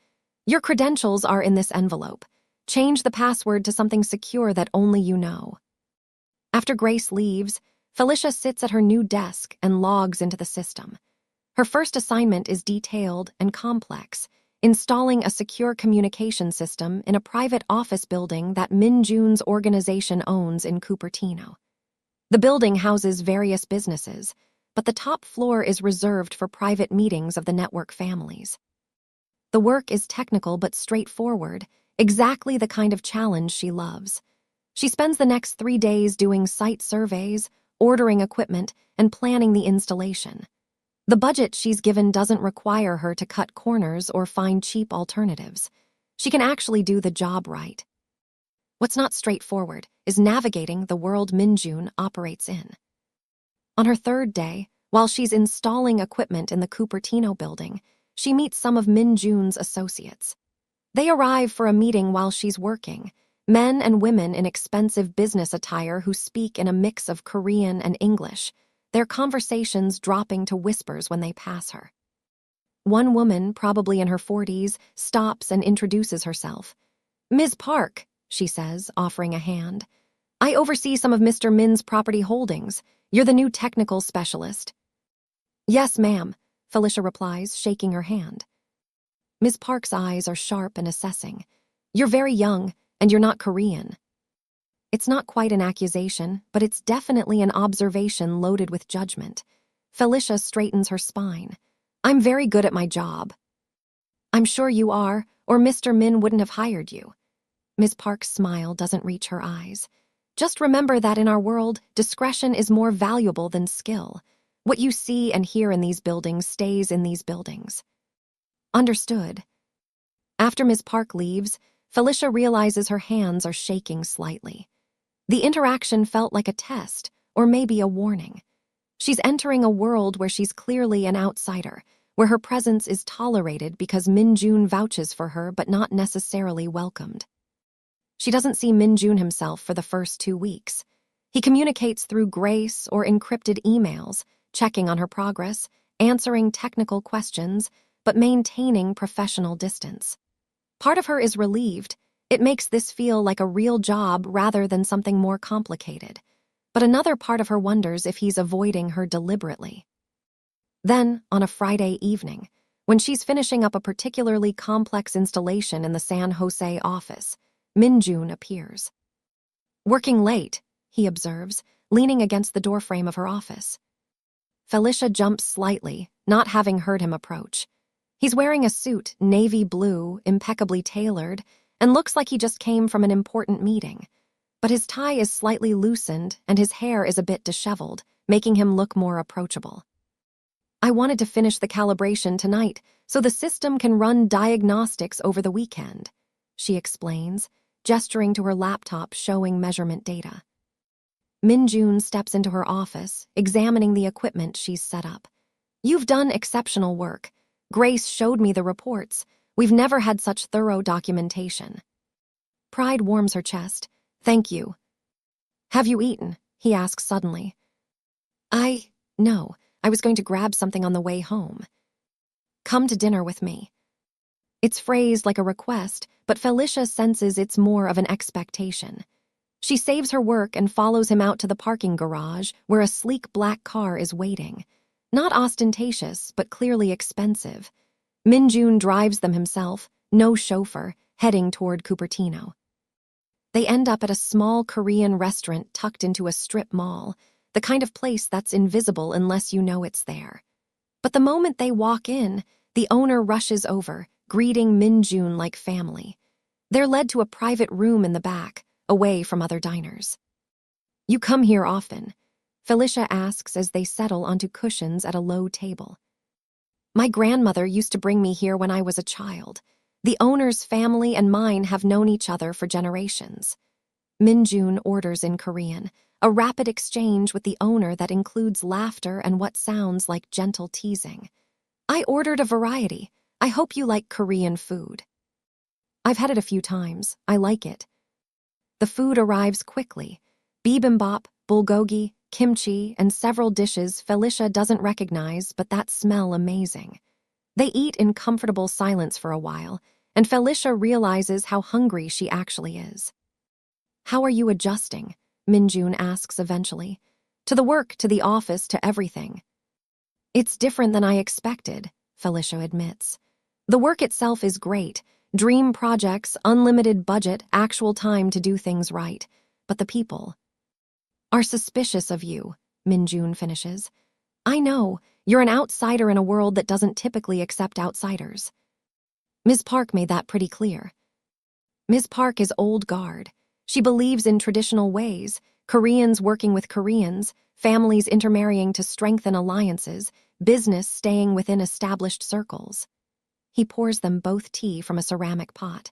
S1: Your credentials are in this envelope. Change the password to something secure that only you know. After Grace leaves, Felicia sits at her new desk and logs into the system. Her first assignment is detailed and complex, installing a secure communication system in a private office building that Min Jun's organization owns in Cupertino. The building houses various businesses, but the top floor is reserved for private meetings of the network families. The work is technical but straightforward, exactly the kind of challenge she loves. She spends the next 3 days doing site surveys, ordering equipment, and planning the installation. The budget she's given doesn't require her to cut corners or find cheap alternatives. She can actually do the job right. What's not straightforward is navigating the world Min Jun operates in. On her 3rd day, while she's installing equipment in the Cupertino building, she meets some of Min Jun's associates. They arrive for a meeting while she's working, men and women in expensive business attire who speak in a mix of Korean and English, their conversations dropping to whispers when they pass her. One woman, probably in her 40s, stops and introduces herself. "Ms. Park," she says, offering a hand. "I oversee some of Mr. Min's property holdings. You're the new technical specialist." "Yes, ma'am," Felicia replies, shaking her hand. Ms. Park's eyes are sharp and assessing. "You're very young, and you're not Korean." It's not quite an accusation, but it's definitely an observation loaded with judgment. Felicia straightens her spine. "I'm very good at my job." "I'm sure you are, or Mr. Min wouldn't have hired you." Ms. Park's smile doesn't reach her eyes. "Just remember that in our world, discretion is more valuable than skill. What you see and hear in these buildings stays in these buildings." Understood. After Ms. Park leaves, Felicia realizes her hands are shaking slightly. The interaction felt like a test, or maybe a warning. She's entering a world where she's clearly an outsider, where her presence is tolerated because Min Jun vouches for her but not necessarily welcomed. She doesn't see Min Jun himself for the first 2 weeks. He communicates through grace or encrypted emails, checking on her progress, answering technical questions, but maintaining professional distance. Part of her is relieved. It makes this feel like a real job rather than something more complicated. But another part of her wonders if he's avoiding her deliberately. Then, on a Friday evening, when she's finishing up a particularly complex installation in the San Jose office, Min Jun appears. "Working late," he observes, leaning against the doorframe of her office. Felicia jumps slightly, not having heard him approach. He's wearing a suit, navy blue, impeccably tailored, and looks like he just came from an important meeting. But his tie is slightly loosened and his hair is a bit disheveled, making him look more approachable. "I wanted to finish the calibration tonight so the system can run diagnostics over the weekend," she explains, gesturing to her laptop showing measurement data. Min Jun steps into her office, examining the equipment she's set up. "You've done exceptional work. Grace showed me the reports. We've never had such thorough documentation." Pride warms her chest. "Thank you." "Have you eaten?" he asks suddenly. No, I was going to grab something on the way home." "Come to dinner with me." It's phrased like a request, but Felicia senses it's more of an expectation. She saves her work and follows him out to the parking garage where a sleek black car is waiting. Not ostentatious, but clearly expensive. Min Jun drives them himself, no chauffeur, heading toward Cupertino. They end up at a small Korean restaurant tucked into a strip mall, the kind of place that's invisible unless you know it's there. But the moment they walk in, the owner rushes over, greeting Min Jun like family. They're led to a private room in the back, away from other diners. "You come here often?" Felicia asks as they settle onto cushions at a low table. "My grandmother used to bring me here when I was a child. The owner's family and mine have known each other for generations." Min Jun orders in Korean, a rapid exchange with the owner that includes laughter and what sounds like gentle teasing. "I ordered a variety. I hope you like Korean food." "I've had it a few times. I like it." The food arrives quickly. Bibimbap, bulgogi, kimchi, and several dishes Felicia doesn't recognize but that smell amazing. They eat in comfortable silence for a while, and Felicia realizes how hungry she actually is. "How are you adjusting?" Min Jun asks eventually. "To the work, to the office, to everything." It's different than I expected, Felicia admits. The work itself is great. Dream projects, unlimited budget, actual time to do things right. But the people are suspicious of you, Minjun finishes. I know, you're an outsider in a world that doesn't typically accept outsiders. Ms. Park made that pretty clear. Ms. Park is old guard. She believes in traditional ways, Koreans working with Koreans, families intermarrying to strengthen alliances, business staying within established circles. He pours them both tea from a ceramic pot.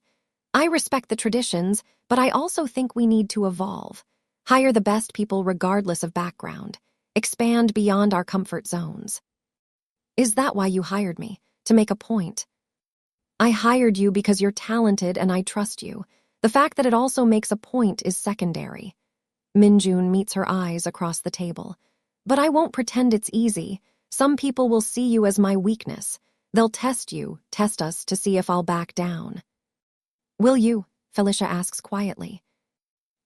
S1: I respect the traditions, but I also think we need to evolve. Hire the best people regardless of background. Expand beyond our comfort zones. Is that why you hired me? To make a point? I hired you because you're talented and I trust you. The fact that it also makes a point is secondary. Minjun meets her eyes across the table. But I won't pretend it's easy. Some people will see you as my weakness. They'll test us to see if I'll back down. Will you? Felicia asks quietly.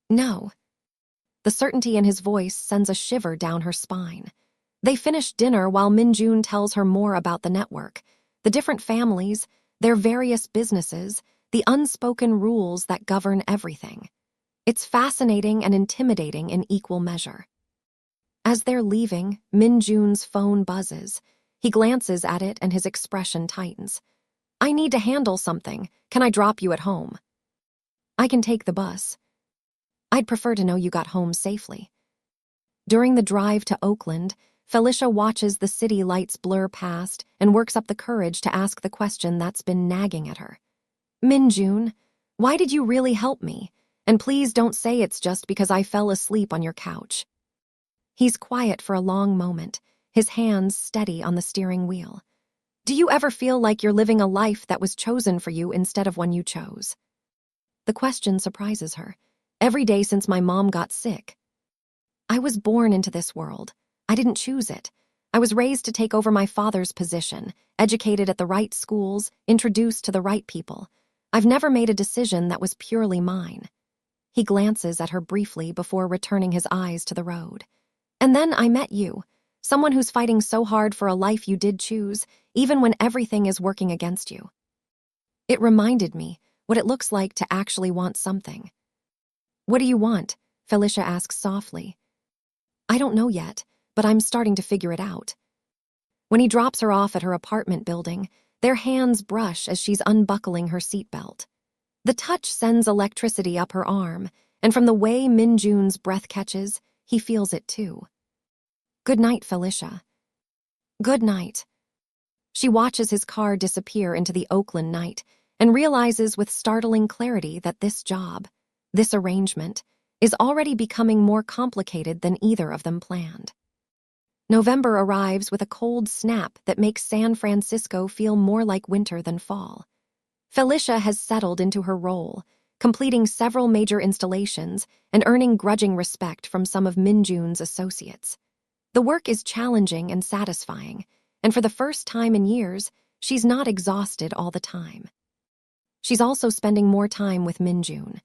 S1: No. The certainty in his voice sends a shiver down her spine. They finish dinner while Minjun tells her more about the network, the different families, their various businesses, the unspoken rules that govern everything. It's fascinating and intimidating in equal measure. As they're leaving, Minjun's phone buzzes. He glances at it and his expression tightens. I need to handle something. Can I drop you at home? I can take the bus. I'd prefer to know you got home safely. During the drive to Oakland, Felicia watches the city lights blur past and works up the courage to ask the question that's been nagging at her. Minjun, why did you really help me? And please don't say it's just because I fell asleep on your couch. He's quiet for a long moment, his hands steady on the steering wheel. Do you ever feel like you're living a life that was chosen for you instead of one you chose? The question surprises her. Every day since my mom got sick. I was born into this world. I didn't choose it. I was raised to take over my father's position, educated at the right schools, introduced to the right people. I've never made a decision that was purely mine. He glances at her briefly before returning his eyes to the road. And then I met you, someone who's fighting so hard for a life you did choose, even when everything is working against you. It reminded me what it looks like to actually want something. What do you want? Felicia asks softly. I don't know yet, but I'm starting to figure it out. When he drops her off at her apartment building, their hands brush as she's unbuckling her seatbelt. The touch sends electricity up her arm, and from the way Minjun's breath catches, he feels it too. Good night, Felicia. Good night. She watches his car disappear into the Oakland night and realizes with startling clarity that this job, this arrangement, is already becoming more complicated than either of them planned. November arrives with a cold snap that makes San Francisco feel more like winter than fall. Felicia has settled into her role, completing several major installations and earning grudging respect from some of Minjun's associates. The work is challenging and satisfying, and for the first time in years, she's not exhausted all the time. She's also spending more time with Minjun.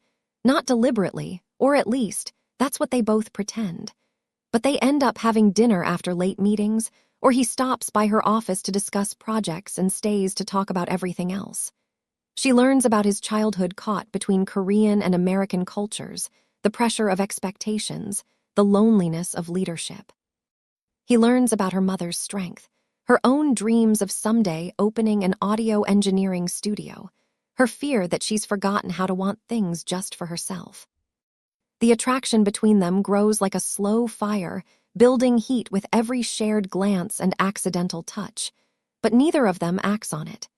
S1: Not deliberately, or at least, that's what they both pretend. But they end up having dinner after late meetings, or he stops by her office to discuss projects and stays to talk about everything else. She learns about his childhood caught between Korean and American cultures, the pressure of expectations, the loneliness of leadership. He learns about her mother's strength, her own dreams of someday opening an audio engineering studio, her fear that she's forgotten how to want things just for herself. The attraction between them grows like a slow fire, building heat with every shared glance and accidental touch, but neither of them acts on it.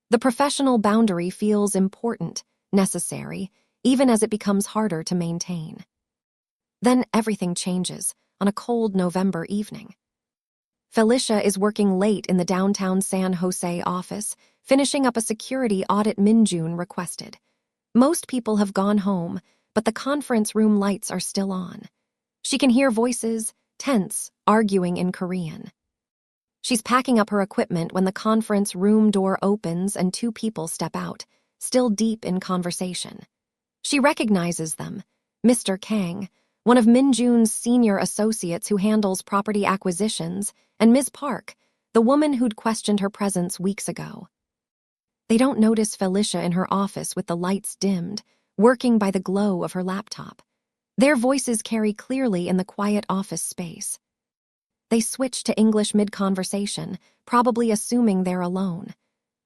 S1: The professional boundary feels important, necessary, even as it becomes harder to maintain. Then everything changes on a cold November evening. Felicia is working late in the downtown San Jose office, finishing up a security audit Minjun requested. Most people have gone home, but the conference room lights are still on. She can hear voices, tense, arguing in Korean. She's packing up her equipment when the conference room door opens and two people step out, still deep in conversation. She recognizes them, Mr. Kang, one of Minjun's senior associates who handles property acquisitions, and Ms. Park, the woman who'd questioned her presence weeks ago. They don't notice Felicia in her office with the lights dimmed, working by the glow of her laptop. Their voices carry clearly in the quiet office space. They switch to English mid-conversation, probably assuming they're alone.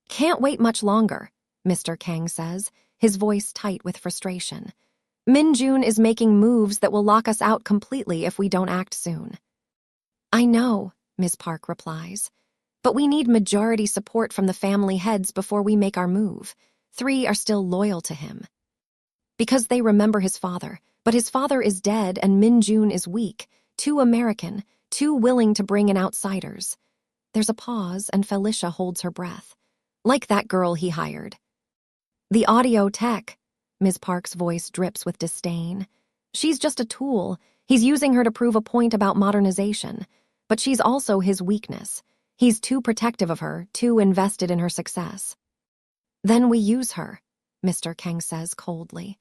S1: "Can't wait much longer," Mr. Kang says, his voice tight with frustration. "Min-jun is making moves that will lock us out completely if we don't act soon." "I know," Ms. Park replies. "But we need majority support from the family heads before we make our move. 3 are still loyal to him. Because they remember his father, but his father is dead and Min-jun is weak, too American, too willing to bring in outsiders." There's a pause and Felicia holds her breath. "Like that girl he hired." "The audio tech," Ms. Park's voice drips with disdain. "She's just a tool. He's using her to prove a point about modernization. But she's also his weakness. He's too protective of her, too invested in her success." "Then we use her," Mr. Kang says coldly.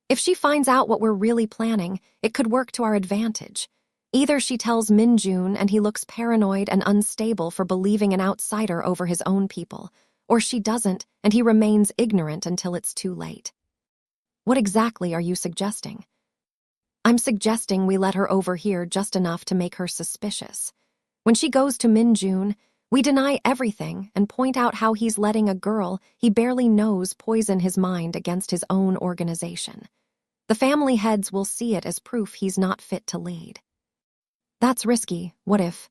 S1: "If she finds out what we're really planning, it could work to our advantage. Either she tells Min-jun and he looks paranoid and unstable for believing an outsider over his own people, or she doesn't and he remains ignorant until it's too late." "What exactly are you suggesting?" "I'm suggesting we let her overhear just enough to make her suspicious. When she goes to Min-jun, we deny everything and point out how he's letting a girl he barely knows poison his mind against his own organization. The family heads will see it as proof he's not fit to lead." "That's risky. What if?"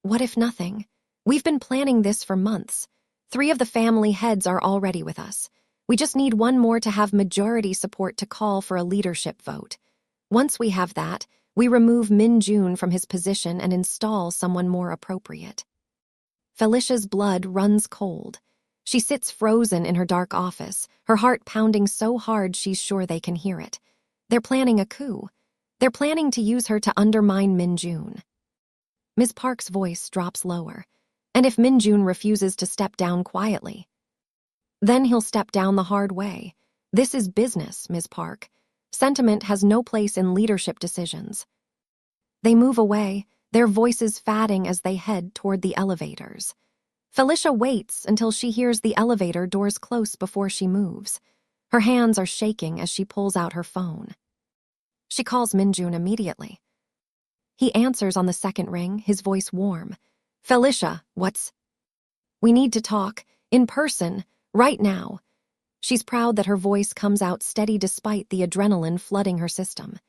S1: "What if nothing? We've been planning this for months. 3 of the family heads are already with us. We just need 1 more to have majority support to call for a leadership vote. Once we have that, we remove Min-jun from his position and install someone more appropriate." Felicia's blood runs cold. She sits frozen in her dark office, her heart pounding so hard she's sure they can hear it. They're planning a coup. They're planning to use her to undermine Min-jun. Ms. Park's voice drops lower. "And if Min-jun refuses to step down quietly?" "Then he'll step down the hard way. This is business, Ms. Park. Sentiment has no place in leadership decisions." They move away, their voices fading as they head toward the elevators. Felicia waits until she hears the elevator doors close before she moves. Her hands are shaking as she pulls out her phone. She calls Min-jun immediately. He answers on the second ring, his voice warm. "Felicia, what's—" "We need to talk, in person, right now." She's proud that her voice comes out steady despite the adrenaline flooding her system.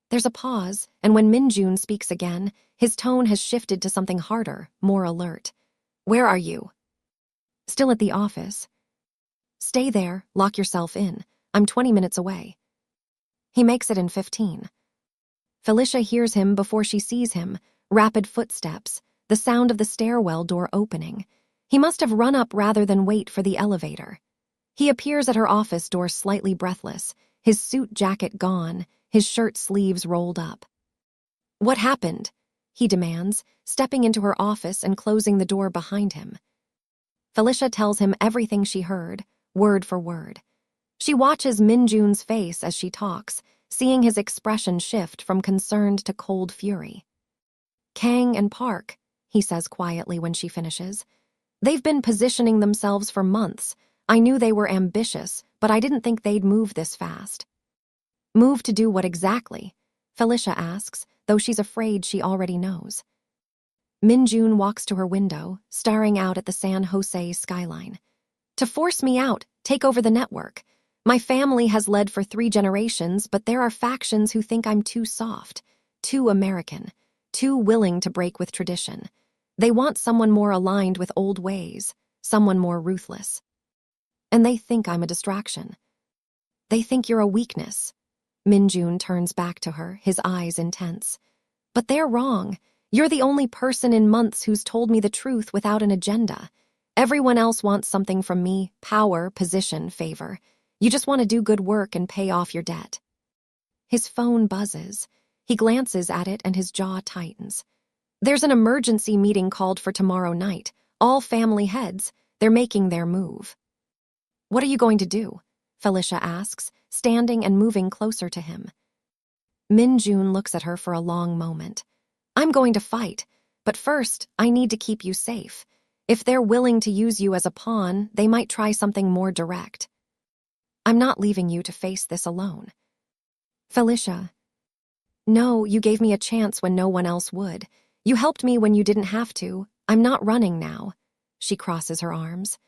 S1: There's a pause, and when Min-jun speaks again, his tone has shifted to something harder, more alert. "Where are you?" "Still at the office." "Stay there, lock yourself in. I'm 20 minutes away." He makes it in 15. Felicia hears him before she sees him, rapid footsteps, the sound of the stairwell door opening. He must have run up rather than wait for the elevator. He appears at her office door slightly breathless, his suit jacket gone, his shirt sleeves rolled up. "What happened?" he demands, stepping into her office and closing the door behind him. Felicia tells him everything she heard, word for word. She watches Min-jun's face as she talks, seeing his expression shift from concerned to cold fury. "Kang and Park," he says quietly when she finishes. "They've been positioning themselves for months. I knew they were ambitious, but I didn't think they'd move this fast." "Move to do what exactly?" Felicia asks, though she's afraid she already knows. Min-jun walks to her window, staring out at the San Jose skyline. "To force me out, take over the network. My family has led for 3 generations, but there are factions who think I'm too soft, too American, too willing to break with tradition. They want someone more aligned with old ways, someone more ruthless. And they think I'm a distraction. They think you're a weakness." Min-jun turns back to her, his eyes intense. "But they're wrong. You're the only person in months who's told me the truth without an agenda. Everyone else wants something from me, power, position, favor. You just want to do good work and pay off your debt." His phone buzzes. He glances at it and his jaw tightens. "There's an emergency meeting called for tomorrow night. All family heads. They're making their move." "What are you going to do?" Felicia asks, standing and moving closer to him. Min-jun looks at her for a long moment. "I'm going to fight. But first, I need to keep you safe. If they're willing to use you as a pawn, they might try something more direct. I'm not leaving you to face this alone. Felicia. No, you gave me a chance when no one else would. You helped me when you didn't have to. I'm not running now. She crosses her arms.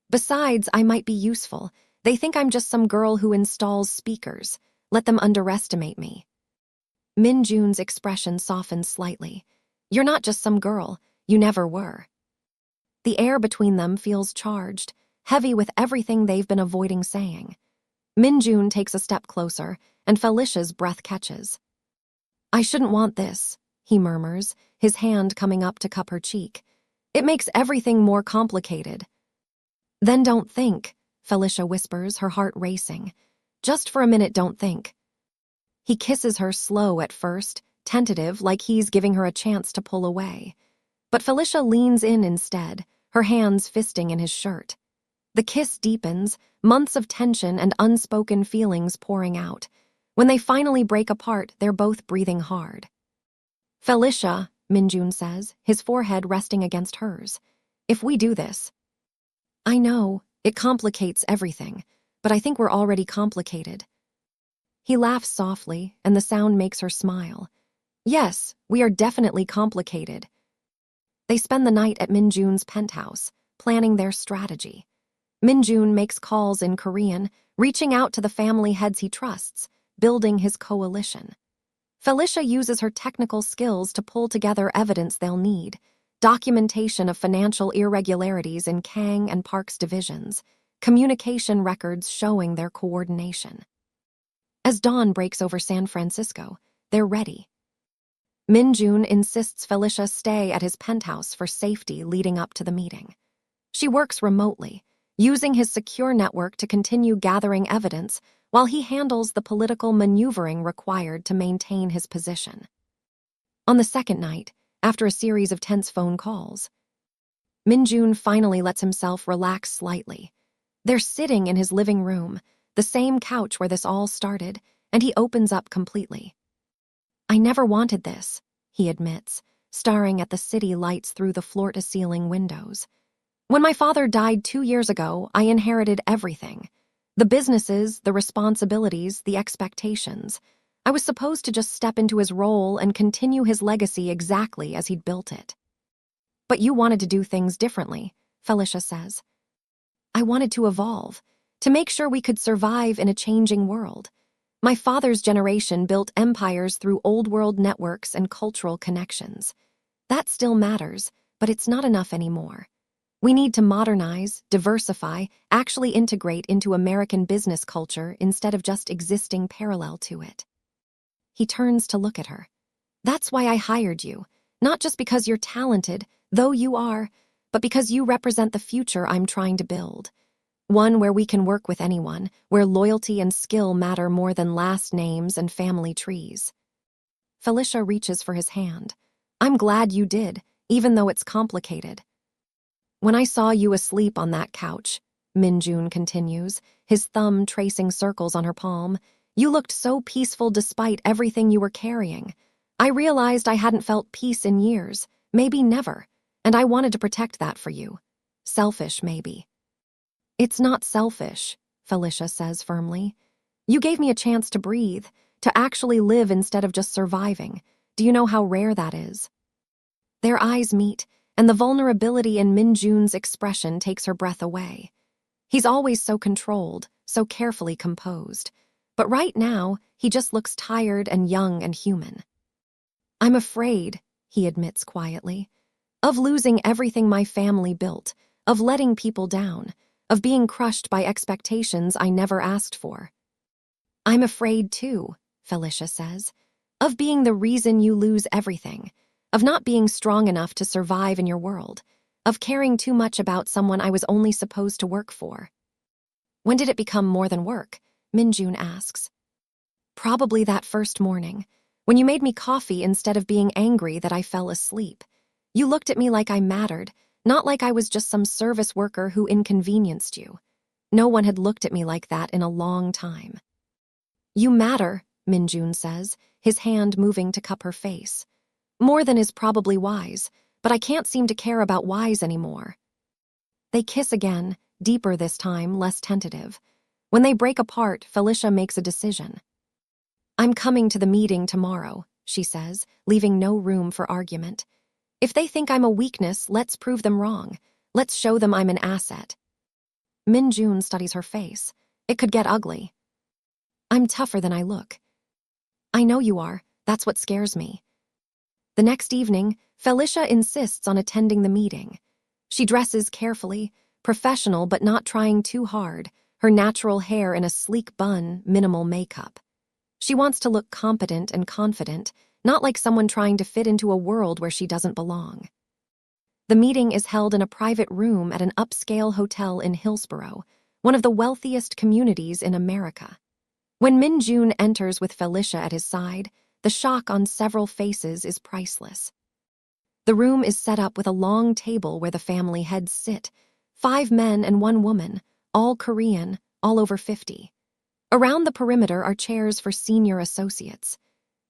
S1: Besides, I might be useful. They think I'm just some girl who installs speakers. Let them underestimate me. Min Jun's expression softens slightly. You're not just some girl. You never were. The air between them feels charged, heavy with everything they've been avoiding saying. Min Jun takes a step closer, and Felicia's breath catches. I shouldn't want this, he murmurs, his hand coming up to cup her cheek. It makes everything more complicated. Then don't think, Felicia whispers, her heart racing. Just for a minute, don't think. He kisses her slow at first, tentative, like he's giving her a chance to pull away. But Felicia leans in instead, her hands fisting in his shirt. The kiss deepens, months of tension and unspoken feelings pouring out. When they finally break apart, they're both breathing hard. Felicia, Min Jun says, his forehead resting against hers. If we do this. I know, it complicates everything, but I think we're already complicated. He laughs softly, and the sound makes her smile. Yes, we are definitely complicated. They spend the night at Min Jun's penthouse, planning their strategy. Min Jun makes calls in Korean, reaching out to the family heads he trusts, building his coalition. Felicia uses her technical skills to pull together evidence they'll need, documentation of financial irregularities in Kang and Park's divisions, communication records showing their coordination. As dawn breaks over San Francisco, they're ready. Min Jun insists Felicia stay at his penthouse for safety leading up to the meeting. She works remotely, using his secure network to continue gathering evidence while he handles the political maneuvering required to maintain his position. On the second night, after a series of tense phone calls, Min Jun finally lets himself relax slightly. They're sitting in his living room, the same couch where this all started, and he opens up completely. I never wanted this, he admits, staring at the city lights through the floor-to-ceiling windows. When my father died 2 years ago, I inherited everything. The businesses, the responsibilities, the expectations. I was supposed to just step into his role and continue his legacy exactly as he'd built it. But you wanted to do things differently, Felicia says. I wanted to evolve, to make sure we could survive in a changing world. My father's generation built empires through old-world networks and cultural connections. That still matters, but it's not enough anymore. We need to modernize, diversify, actually integrate into American business culture instead of just existing parallel to it. He turns to look at her. That's why I hired you, not just because you're talented, though you are, but because you represent the future I'm trying to build. One where we can work with anyone, where loyalty and skill matter more than last names and family trees. Felicia reaches for his hand. I'm glad you did, even though it's complicated. When I saw you asleep on that couch, Min Jun continues, his thumb tracing circles on her palm, you looked so peaceful despite everything you were carrying. I realized I hadn't felt peace in years, maybe never, and I wanted to protect that for you. Selfish, maybe. It's not selfish, Felicia says firmly. You gave me a chance to breathe, to actually live instead of just surviving. Do you know how rare that is? Their eyes meet, and the vulnerability in Min Jun's expression takes her breath away. He's always so controlled, so carefully composed. But right now, he just looks tired and young and human. I'm afraid, he admits quietly, of losing everything my family built, of letting people down, of being crushed by expectations I never asked for. I'm afraid too, Felicia says, of being the reason you lose everything, of not being strong enough to survive in your world, of caring too much about someone I was only supposed to work for. When did it become more than work? Min Jun asks. Probably that first morning, when you made me coffee instead of being angry that I fell asleep. You looked at me like I mattered, not like I was just some service worker who inconvenienced you. No one had looked at me like that in a long time. You matter, Min Jun says, his hand moving to cup her face. More than is probably wise, but I can't seem to care about whys anymore. They kiss again, deeper this time, less tentative. When they break apart, Felicia makes a decision. I'm coming to the meeting tomorrow, she says, leaving no room for argument. If they think I'm a weakness, let's prove them wrong. Let's show them I'm an asset. Min-jun studies her face. It could get ugly. I'm tougher than I look. I know you are. That's what scares me. The next evening, Felicia insists on attending the meeting. She dresses carefully, professional but not trying too hard, her natural hair in a sleek bun, minimal makeup. She wants to look competent and confident, not like someone trying to fit into a world where she doesn't belong. The meeting is held in a private room at an upscale hotel in Hillsborough, one of the wealthiest communities in America. When Min-jun enters with Felicia at his side, the shock on several faces is priceless. The room is set up with a long table where the family heads sit, 5 men and 1 woman, all Korean, all over 50. Around the perimeter are chairs for senior associates.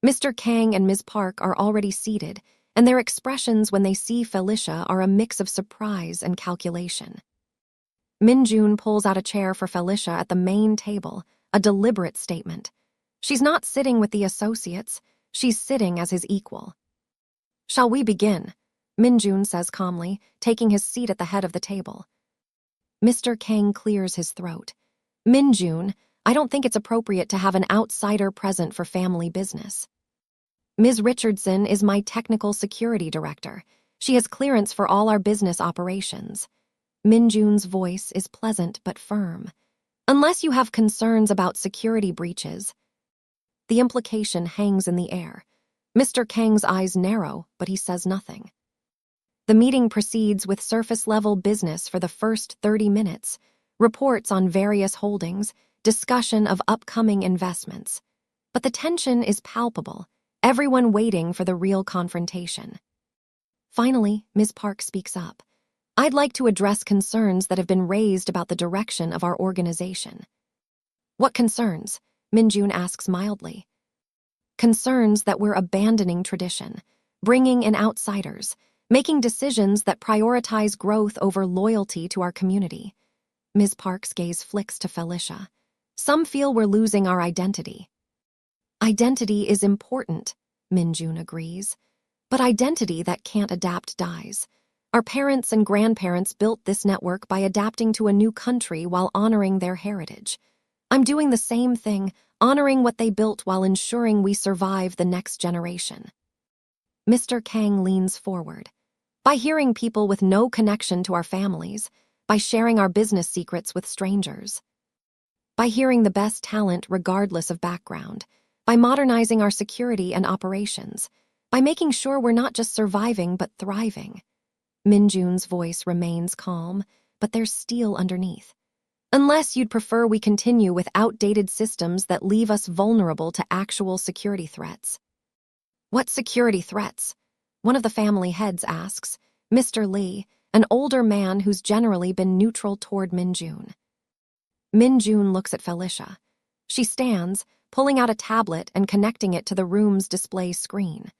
S1: Mr. Kang and Ms. Park are already seated, and their expressions when they see Felicia are a mix of surprise and calculation. Min-jun pulls out a chair for Felicia at the main table, a deliberate statement. She's not sitting with the associates, she's sitting as his equal. Shall we begin? Min-jun says calmly, taking his seat at the head of the table. Mr. Kang clears his throat. Min-jun, I don't think it's appropriate to have an outsider present for family business. Ms. Richardson is my technical security director. She has clearance for all our business operations. Min-jun's voice is pleasant but firm. Unless you have concerns about security breaches. The implication hangs in the air. Mr. Kang's eyes narrow, but he says nothing. The meeting proceeds with surface-level business for the first 30 minutes, reports on various holdings, discussion of upcoming investments. But the tension is palpable, everyone waiting for the real confrontation. Finally, Ms. Park speaks up. I'd like to address concerns that have been raised about the direction of our organization. What concerns? Min-jun asks mildly. Concerns that we're abandoning tradition, bringing in outsiders, making decisions that prioritize growth over loyalty to our community. Ms. Park's gaze flicks to Felicia. Some feel we're losing our identity. Identity is important, Min-jun agrees. But identity that can't adapt dies. Our parents and grandparents built this network by adapting to a new country while honoring their heritage. I'm doing the same thing, honoring what they built while ensuring we survive the next generation. Mr. Kang leans forward. By hearing people with no connection to our families, by sharing our business secrets with strangers, by hearing the best talent regardless of background, by modernizing our security and operations, by making sure we're not just surviving but thriving. Min-jun's voice remains calm, but there's steel underneath. Unless you'd prefer we continue with outdated systems that leave us vulnerable to actual security threats. What security threats? One of the family heads asks, Mr. Lee, an older man who's generally been neutral toward Min-jun. Min-jun looks at Felicia. She stands, pulling out a tablet and connecting it to the room's display screen.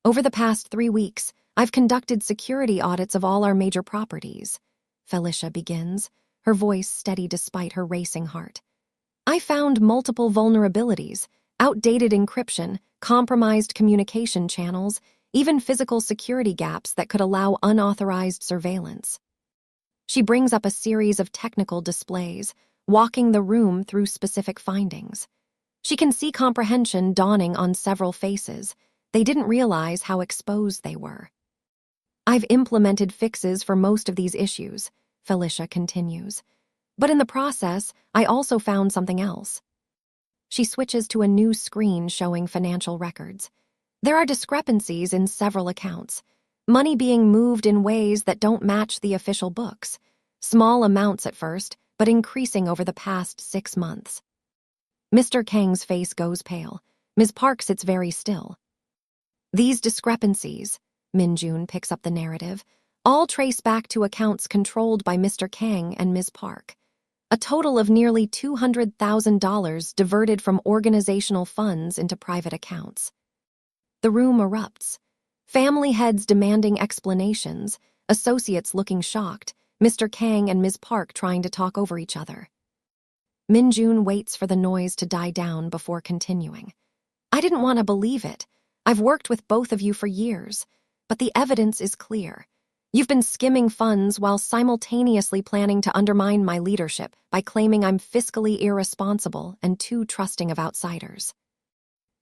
S1: Over the past 3 weeks, I've conducted security audits of all our major properties. Felicia begins, her voice steady despite her racing heart. I found multiple vulnerabilities, outdated encryption, compromised communication channels, even physical security gaps that could allow unauthorized surveillance. She brings up a series of technical displays, walking the room through specific findings. She can see comprehension dawning on several faces. They didn't realize how exposed they were. I've implemented fixes for most of these issues, Felicia continues. But in the process, I also found something else. She switches to a new screen showing financial records. There are discrepancies in several accounts. Money being moved in ways that don't match the official books. Small amounts at first, but increasing over the past 6 months. Mr. Kang's face goes pale. Ms. Park sits very still. These discrepancies, Min-jun picks up the narrative, all trace back to accounts controlled by Mr. Kang and Ms. Park. A total of nearly $200,000 diverted from organizational funds into private accounts. The room erupts. Family heads demanding explanations, associates looking shocked, Mr. Kang and Ms. Park trying to talk over each other. Min-jun waits for the noise to die down before continuing. I didn't want to believe it. I've worked with both of you for years, but the evidence is clear. You've been skimming funds while simultaneously planning to undermine my leadership by claiming I'm fiscally irresponsible and too trusting of outsiders.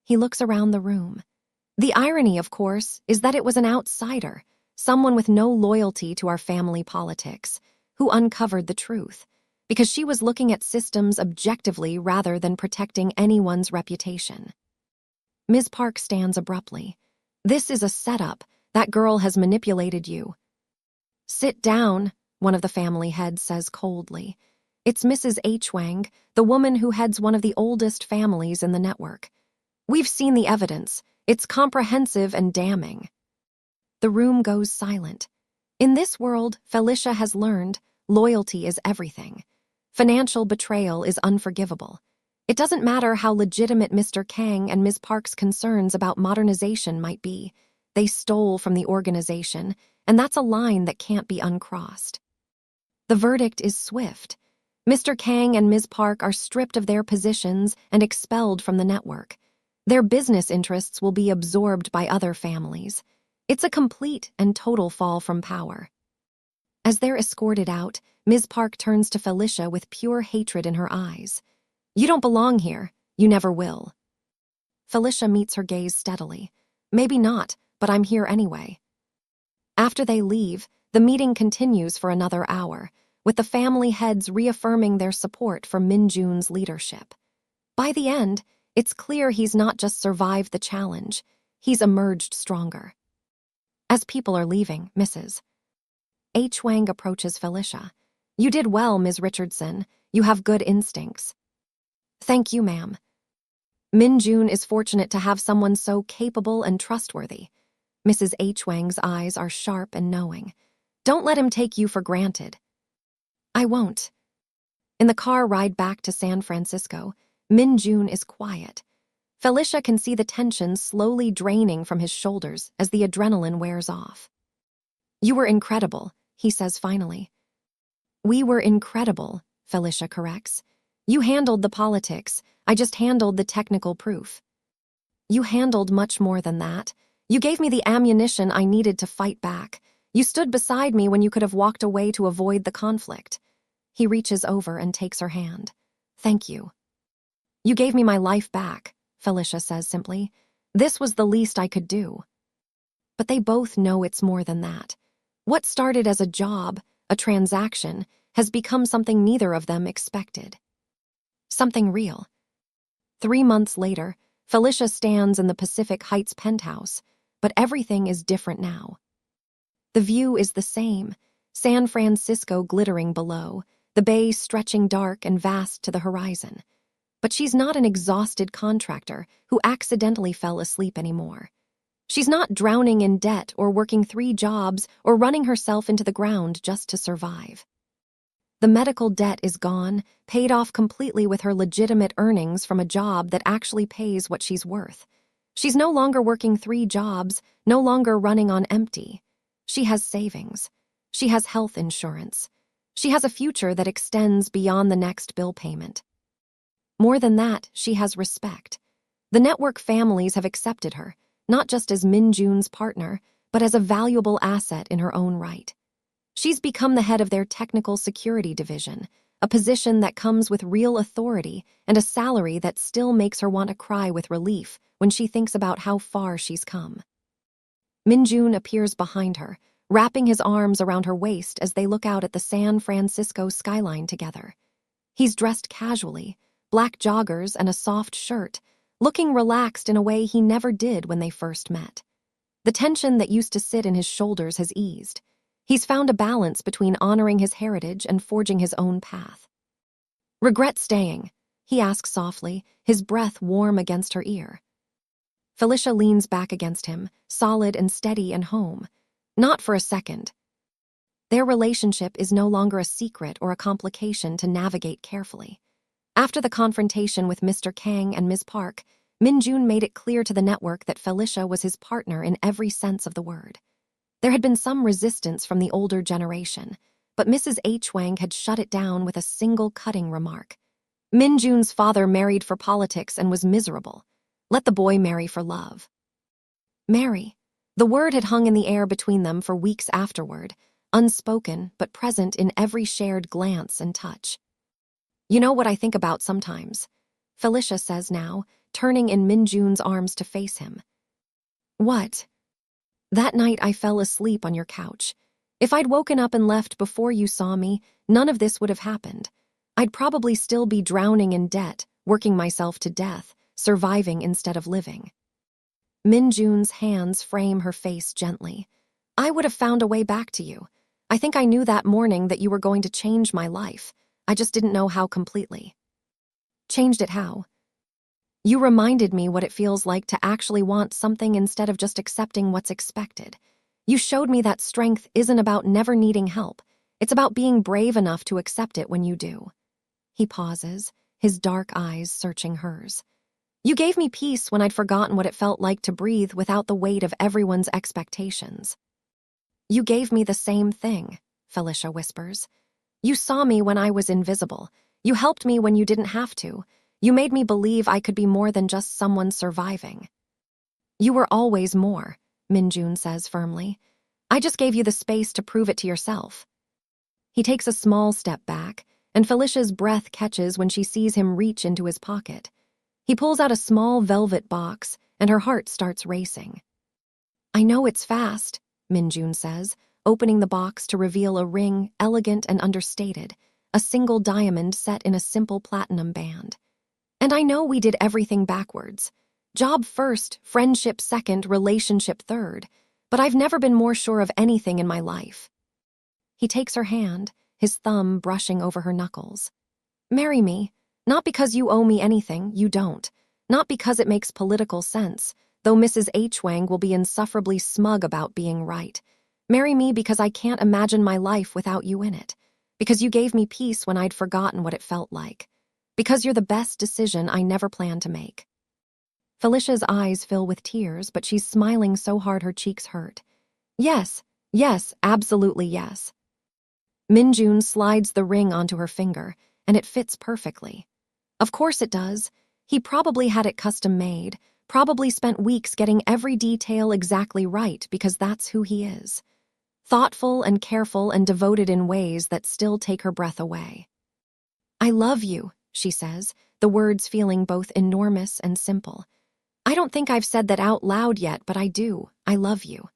S1: He looks around the room. The irony, of course, is that it was an outsider, someone with no loyalty to our family politics, who uncovered the truth, because she was looking at systems objectively rather than protecting anyone's reputation. Ms. Park stands abruptly. This is a setup. That girl has manipulated you. Sit down, one of the family heads says coldly. It's Mrs. H. Wang, the woman who heads one of the oldest families in the network. We've seen the evidence. It's comprehensive and damning. The room goes silent. In this world, Felicia has learned, loyalty is everything. Financial betrayal is unforgivable. It doesn't matter how legitimate Mr. Kang and Ms. Park's concerns about modernization might be. They stole from the organization, and that's a line that can't be uncrossed. The verdict is swift. Mr. Kang and Ms. Park are stripped of their positions and expelled from the network. Their business interests will be absorbed by other families. It's a complete and total fall from power. As they're escorted out, Ms. Park turns to Felicia with pure hatred in her eyes. You don't belong here. You never will. Felicia meets her gaze steadily. Maybe not, but I'm here anyway. After they leave, the meeting continues for another hour, with the family heads reaffirming their support for Min-jun's leadership. By the end, it's clear he's not just survived the challenge, he's emerged stronger. As people are leaving, Mrs. H. Wang approaches Felicia. You did well, Ms. Richardson. You have good instincts. Thank you, ma'am. Min-jun is fortunate to have someone so capable and trustworthy. Mrs. H. Wang's eyes are sharp and knowing. Don't let him take you for granted. I won't. In the car ride back to San Francisco, Min-jun is quiet. Felicia can see the tension slowly draining from his shoulders as the adrenaline wears off. You were incredible, he says finally. We were incredible, Felicia corrects. You handled the politics, I just handled the technical proof. You handled much more than that. You gave me the ammunition I needed to fight back. You stood beside me when you could have walked away to avoid the conflict. He reaches over and takes her hand. Thank you. You gave me my life back, Felicia says simply. This was the least I could do. But they both know it's more than that. What started as a job, a transaction, has become something neither of them expected. Something real. 3 months later, Felicia stands in the Pacific Heights penthouse, but everything is different now. The view is the same, San Francisco glittering below, the bay stretching dark and vast to the horizon. But she's not an exhausted contractor who accidentally fell asleep anymore. She's not drowning in debt or working 3 jobs or running herself into the ground just to survive. The medical debt is gone, paid off completely with her legitimate earnings from a job that actually pays what she's worth. She's no longer working 3 jobs, no longer running on empty. She has savings. She has health insurance. She has a future that extends beyond the next bill payment. More than that, she has respect. The network families have accepted her, not just as Min-jun's partner, but as a valuable asset in her own right. She's become the head of their technical security division, a position that comes with real authority and a salary that still makes her want to cry with relief when she thinks about how far she's come. Min-jun appears behind her, wrapping his arms around her waist as they look out at the San Francisco skyline together. He's dressed casually, black joggers and a soft shirt, looking relaxed in a way he never did when they first met. The tension that used to sit in his shoulders has eased. He's found a balance between honoring his heritage and forging his own path. Regret staying? He asks softly, his breath warm against her ear. Felicia leans back against him, solid and steady and home. Not for a second. Their relationship is no longer a secret or a complication to navigate carefully. After the confrontation with Mr. Kang and Ms. Park, Minjun made it clear to the network that Felicia was his partner in every sense of the word. There had been some resistance from the older generation, but Mrs. H. Wang had shut it down with a single cutting remark. Minjun's father married for politics and was miserable. Let the boy marry for love. Marry. The word had hung in the air between them for weeks afterward, unspoken but present in every shared glance and touch. You know what I think about sometimes, Felicia says now, turning in Minjun's arms to face him. What? That night I fell asleep on your couch. If I'd woken up and left before you saw me, none of this would have happened. I'd probably still be drowning in debt, working myself to death, surviving instead of living. Minjun's hands frame her face gently. I would have found a way back to you. I think I knew that morning that you were going to change my life. I just didn't know how completely. Changed it how? You reminded me what it feels like to actually want something instead of just accepting what's expected. You showed me that strength isn't about never needing help. It's about being brave enough to accept it when you do. He pauses, his dark eyes searching hers. You gave me peace when I'd forgotten what it felt like to breathe without the weight of everyone's expectations. You gave me the same thing, Felicia whispers. You saw me when I was invisible. You helped me when you didn't have to. You made me believe I could be more than just someone surviving. You were always more, Minjun says firmly. I just gave you the space to prove it to yourself. He takes a small step back, and Felicia's breath catches when she sees him reach into his pocket. He pulls out a small velvet box, and her heart starts racing. I know it's fast, Minjun says, opening the box to reveal a ring elegant and understated, a single diamond set in a simple platinum band. And I know we did everything backwards. Job first, friendship second, relationship third, but I've never been more sure of anything in my life. He takes her hand, his thumb brushing over her knuckles. Marry me, not because you owe me anything, you don't. Not because it makes political sense, though Mrs. H. Wang will be insufferably smug about being right. Marry me because I can't imagine my life without you in it. Because you gave me peace when I'd forgotten what it felt like. Because you're the best decision I never planned to make. Felicia's eyes fill with tears, but she's smiling so hard her cheeks hurt. Yes, absolutely yes. Minjun slides the ring onto her finger, and it fits perfectly. Of course it does. He probably had it custom-made, probably spent weeks getting every detail exactly right because that's who he is. Thoughtful and careful and devoted in ways that still take her breath away. I love you, she says, the words feeling both enormous and simple. I don't think I've said that out loud yet, but I do. I love you.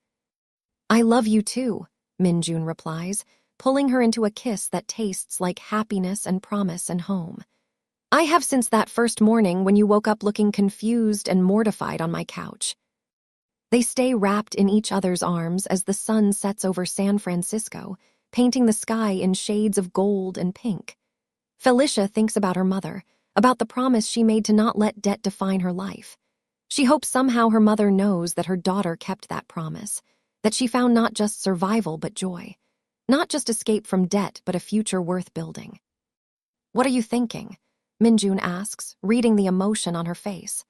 S1: I love you too, Minjun replies, pulling her into a kiss that tastes like happiness and promise and home. I have since that first morning when you woke up looking confused and mortified on my couch. They stay wrapped in each other's arms as the sun sets over San Francisco, painting the sky in shades of gold and pink. Felicia thinks about her mother, about the promise she made to not let debt define her life. She hopes somehow her mother knows that her daughter kept that promise, that she found not just survival but joy, not just escape from debt but a future worth building. What are you thinking? Minjun asks, reading the emotion on her face.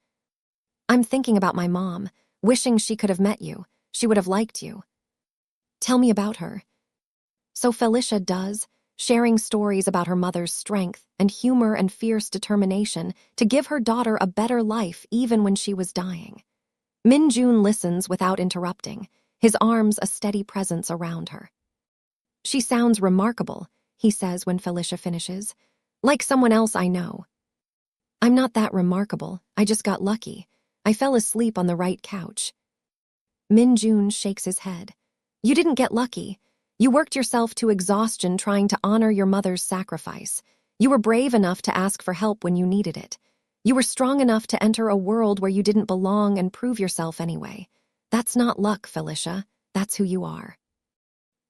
S1: I'm thinking about my mom, wishing she could have met you, she would have liked you. Tell me about her. So Felicia does, sharing stories about her mother's strength and humor and fierce determination to give her daughter a better life even when she was dying. Minjun listens without interrupting, his arms a steady presence around her. She sounds remarkable, he says when Felicia finishes, like someone else I know. I'm not that remarkable, I just got lucky. I fell asleep on the right couch. Minjun shakes his head. You didn't get lucky. You worked yourself to exhaustion trying to honor your mother's sacrifice. You were brave enough to ask for help when you needed it. You were strong enough to enter a world where you didn't belong and prove yourself anyway. That's not luck, Felicia. That's who you are.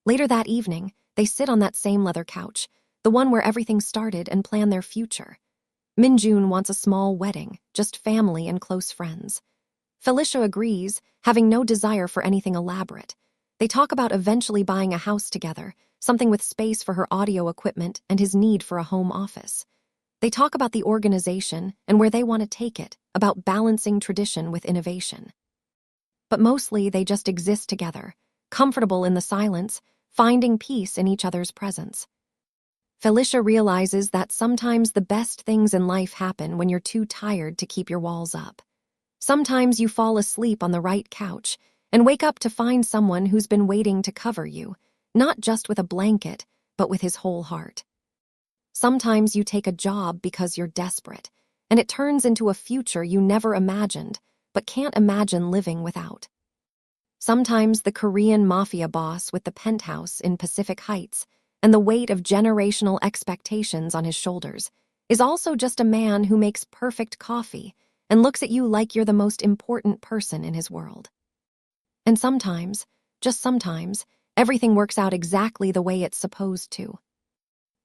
S1: Later that evening, they sit on that same leather couch, the one where everything started, and plan their future. Minjun wants a small wedding, just family and close friends. Felicia agrees, having no desire for anything elaborate. They talk about eventually buying a house together, something with space for her audio equipment and his need for a home office. They talk about the organization and where they want to take it, about balancing tradition with innovation. But mostly they just exist together, comfortable in the silence, finding peace in each other's presence. Felicia realizes that sometimes the best things in life happen when you're too tired to keep your walls up. Sometimes you fall asleep on the right couch and wake up to find someone who's been waiting to cover you, not just with a blanket, but with his whole heart. Sometimes you take a job because you're desperate, and it turns into a future you never imagined, but can't imagine living without. Sometimes the Korean Mafia boss with the penthouse in Pacific Heights and the weight of generational expectations on his shoulders is also just a man who makes perfect coffee and looks at you like you're the most important person in his world. And sometimes, just sometimes, everything works out exactly the way it's supposed to.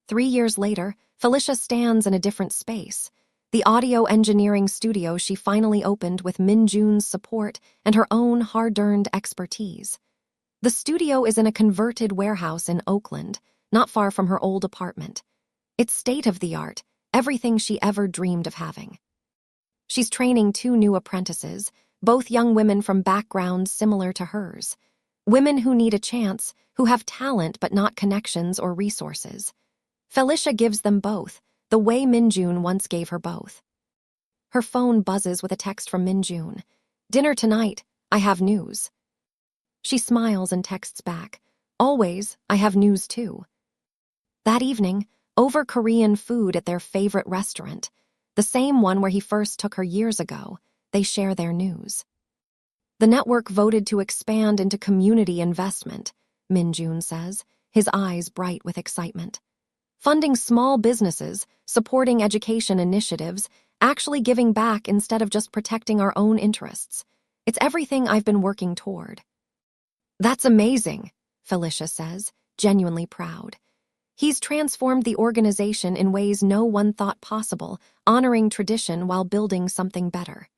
S1: 3 years later, Felicia stands in a different space, the audio engineering studio she finally opened with Min Jun's support and her own hard-earned expertise. The studio is in a converted warehouse in Oakland, not far from her old apartment. It's state-of-the-art, everything she ever dreamed of having. She's training 2 new apprentices, both young women from backgrounds similar to hers. Women who need a chance, who have talent but not connections or resources. Felicia gives them both, the way Min Jun once gave her both. Her phone buzzes with a text from Min Jun. "Dinner tonight, I have news." She smiles and texts back, "Always, I have news too." That evening, over Korean food at their favorite restaurant, the same one where he first took her years ago, they share their news. The network voted to expand into community investment, Min Jun says, his eyes bright with excitement. Funding small businesses, supporting education initiatives, actually giving back instead of just protecting our own interests. It's everything I've been working toward. "That's amazing," Felicia says, genuinely proud. He's transformed the organization in ways no one thought possible, honoring tradition while building something better.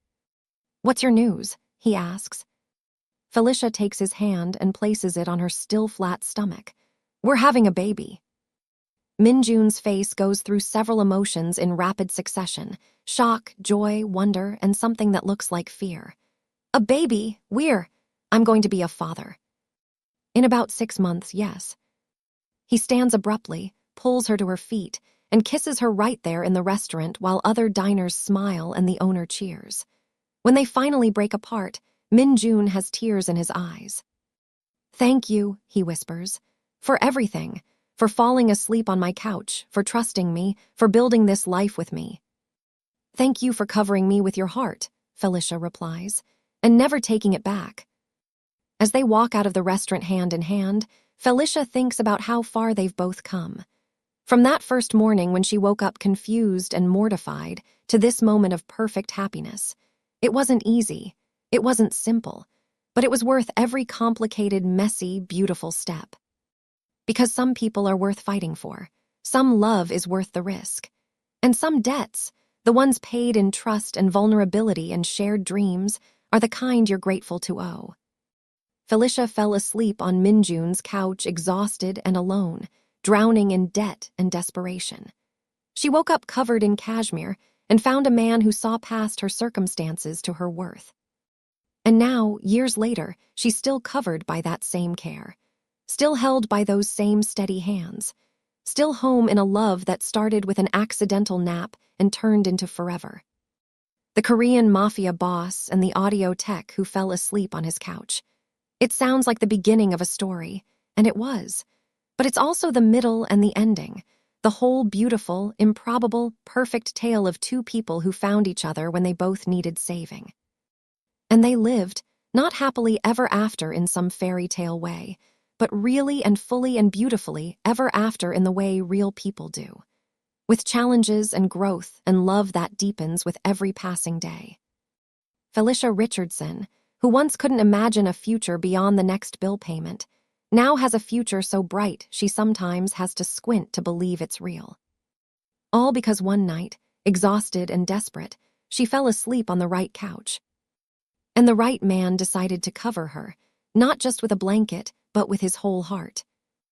S1: "What's your news?" he asks. Felicia takes his hand and places it on her still flat stomach. "We're having a baby." Min Jun's face goes through several emotions in rapid succession: shock, joy, wonder, and something that looks like fear. "A baby? I'm going to be a father." "In about 6 months, yes." He stands abruptly, pulls her to her feet, and kisses her right there in the restaurant while other diners smile and the owner cheers. When they finally break apart, Min Jun has tears in his eyes. "Thank you," he whispers, "for everything, for falling asleep on my couch, for trusting me, for building this life with me." "Thank you for covering me with your heart," Felicia replies, "and never taking it back." As they walk out of the restaurant hand in hand, Felicia thinks about how far they've both come. From that first morning when she woke up confused and mortified to this moment of perfect happiness. It wasn't easy, it wasn't simple, but it was worth every complicated, messy, beautiful step. Because some people are worth fighting for, some love is worth the risk, and some debts, the ones paid in trust and vulnerability and shared dreams, are the kind you're grateful to owe. Felicia fell asleep on Min Jun's couch, exhausted and alone, drowning in debt and desperation. She woke up covered in cashmere and found a man who saw past her circumstances to her worth. And now, years later, she's still covered by that same care, still held by those same steady hands, still home in a love that started with an accidental nap and turned into forever. The Korean Mafia boss and the audio tech who fell asleep on his couch. It sounds like the beginning of a story, and it was. But it's also the middle and the ending, the whole beautiful, improbable, perfect tale of 2 people who found each other when they both needed saving. And they lived, not happily ever after in some fairy tale way, but really and fully and beautifully ever after in the way real people do, with challenges and growth and love that deepens with every passing day. Felicia Richardson, who once couldn't imagine a future beyond the next bill payment, now has a future so bright she sometimes has to squint to believe it's real. All because one night, exhausted and desperate, she fell asleep on the right couch. And the right man decided to cover her, not just with a blanket, but with his whole heart.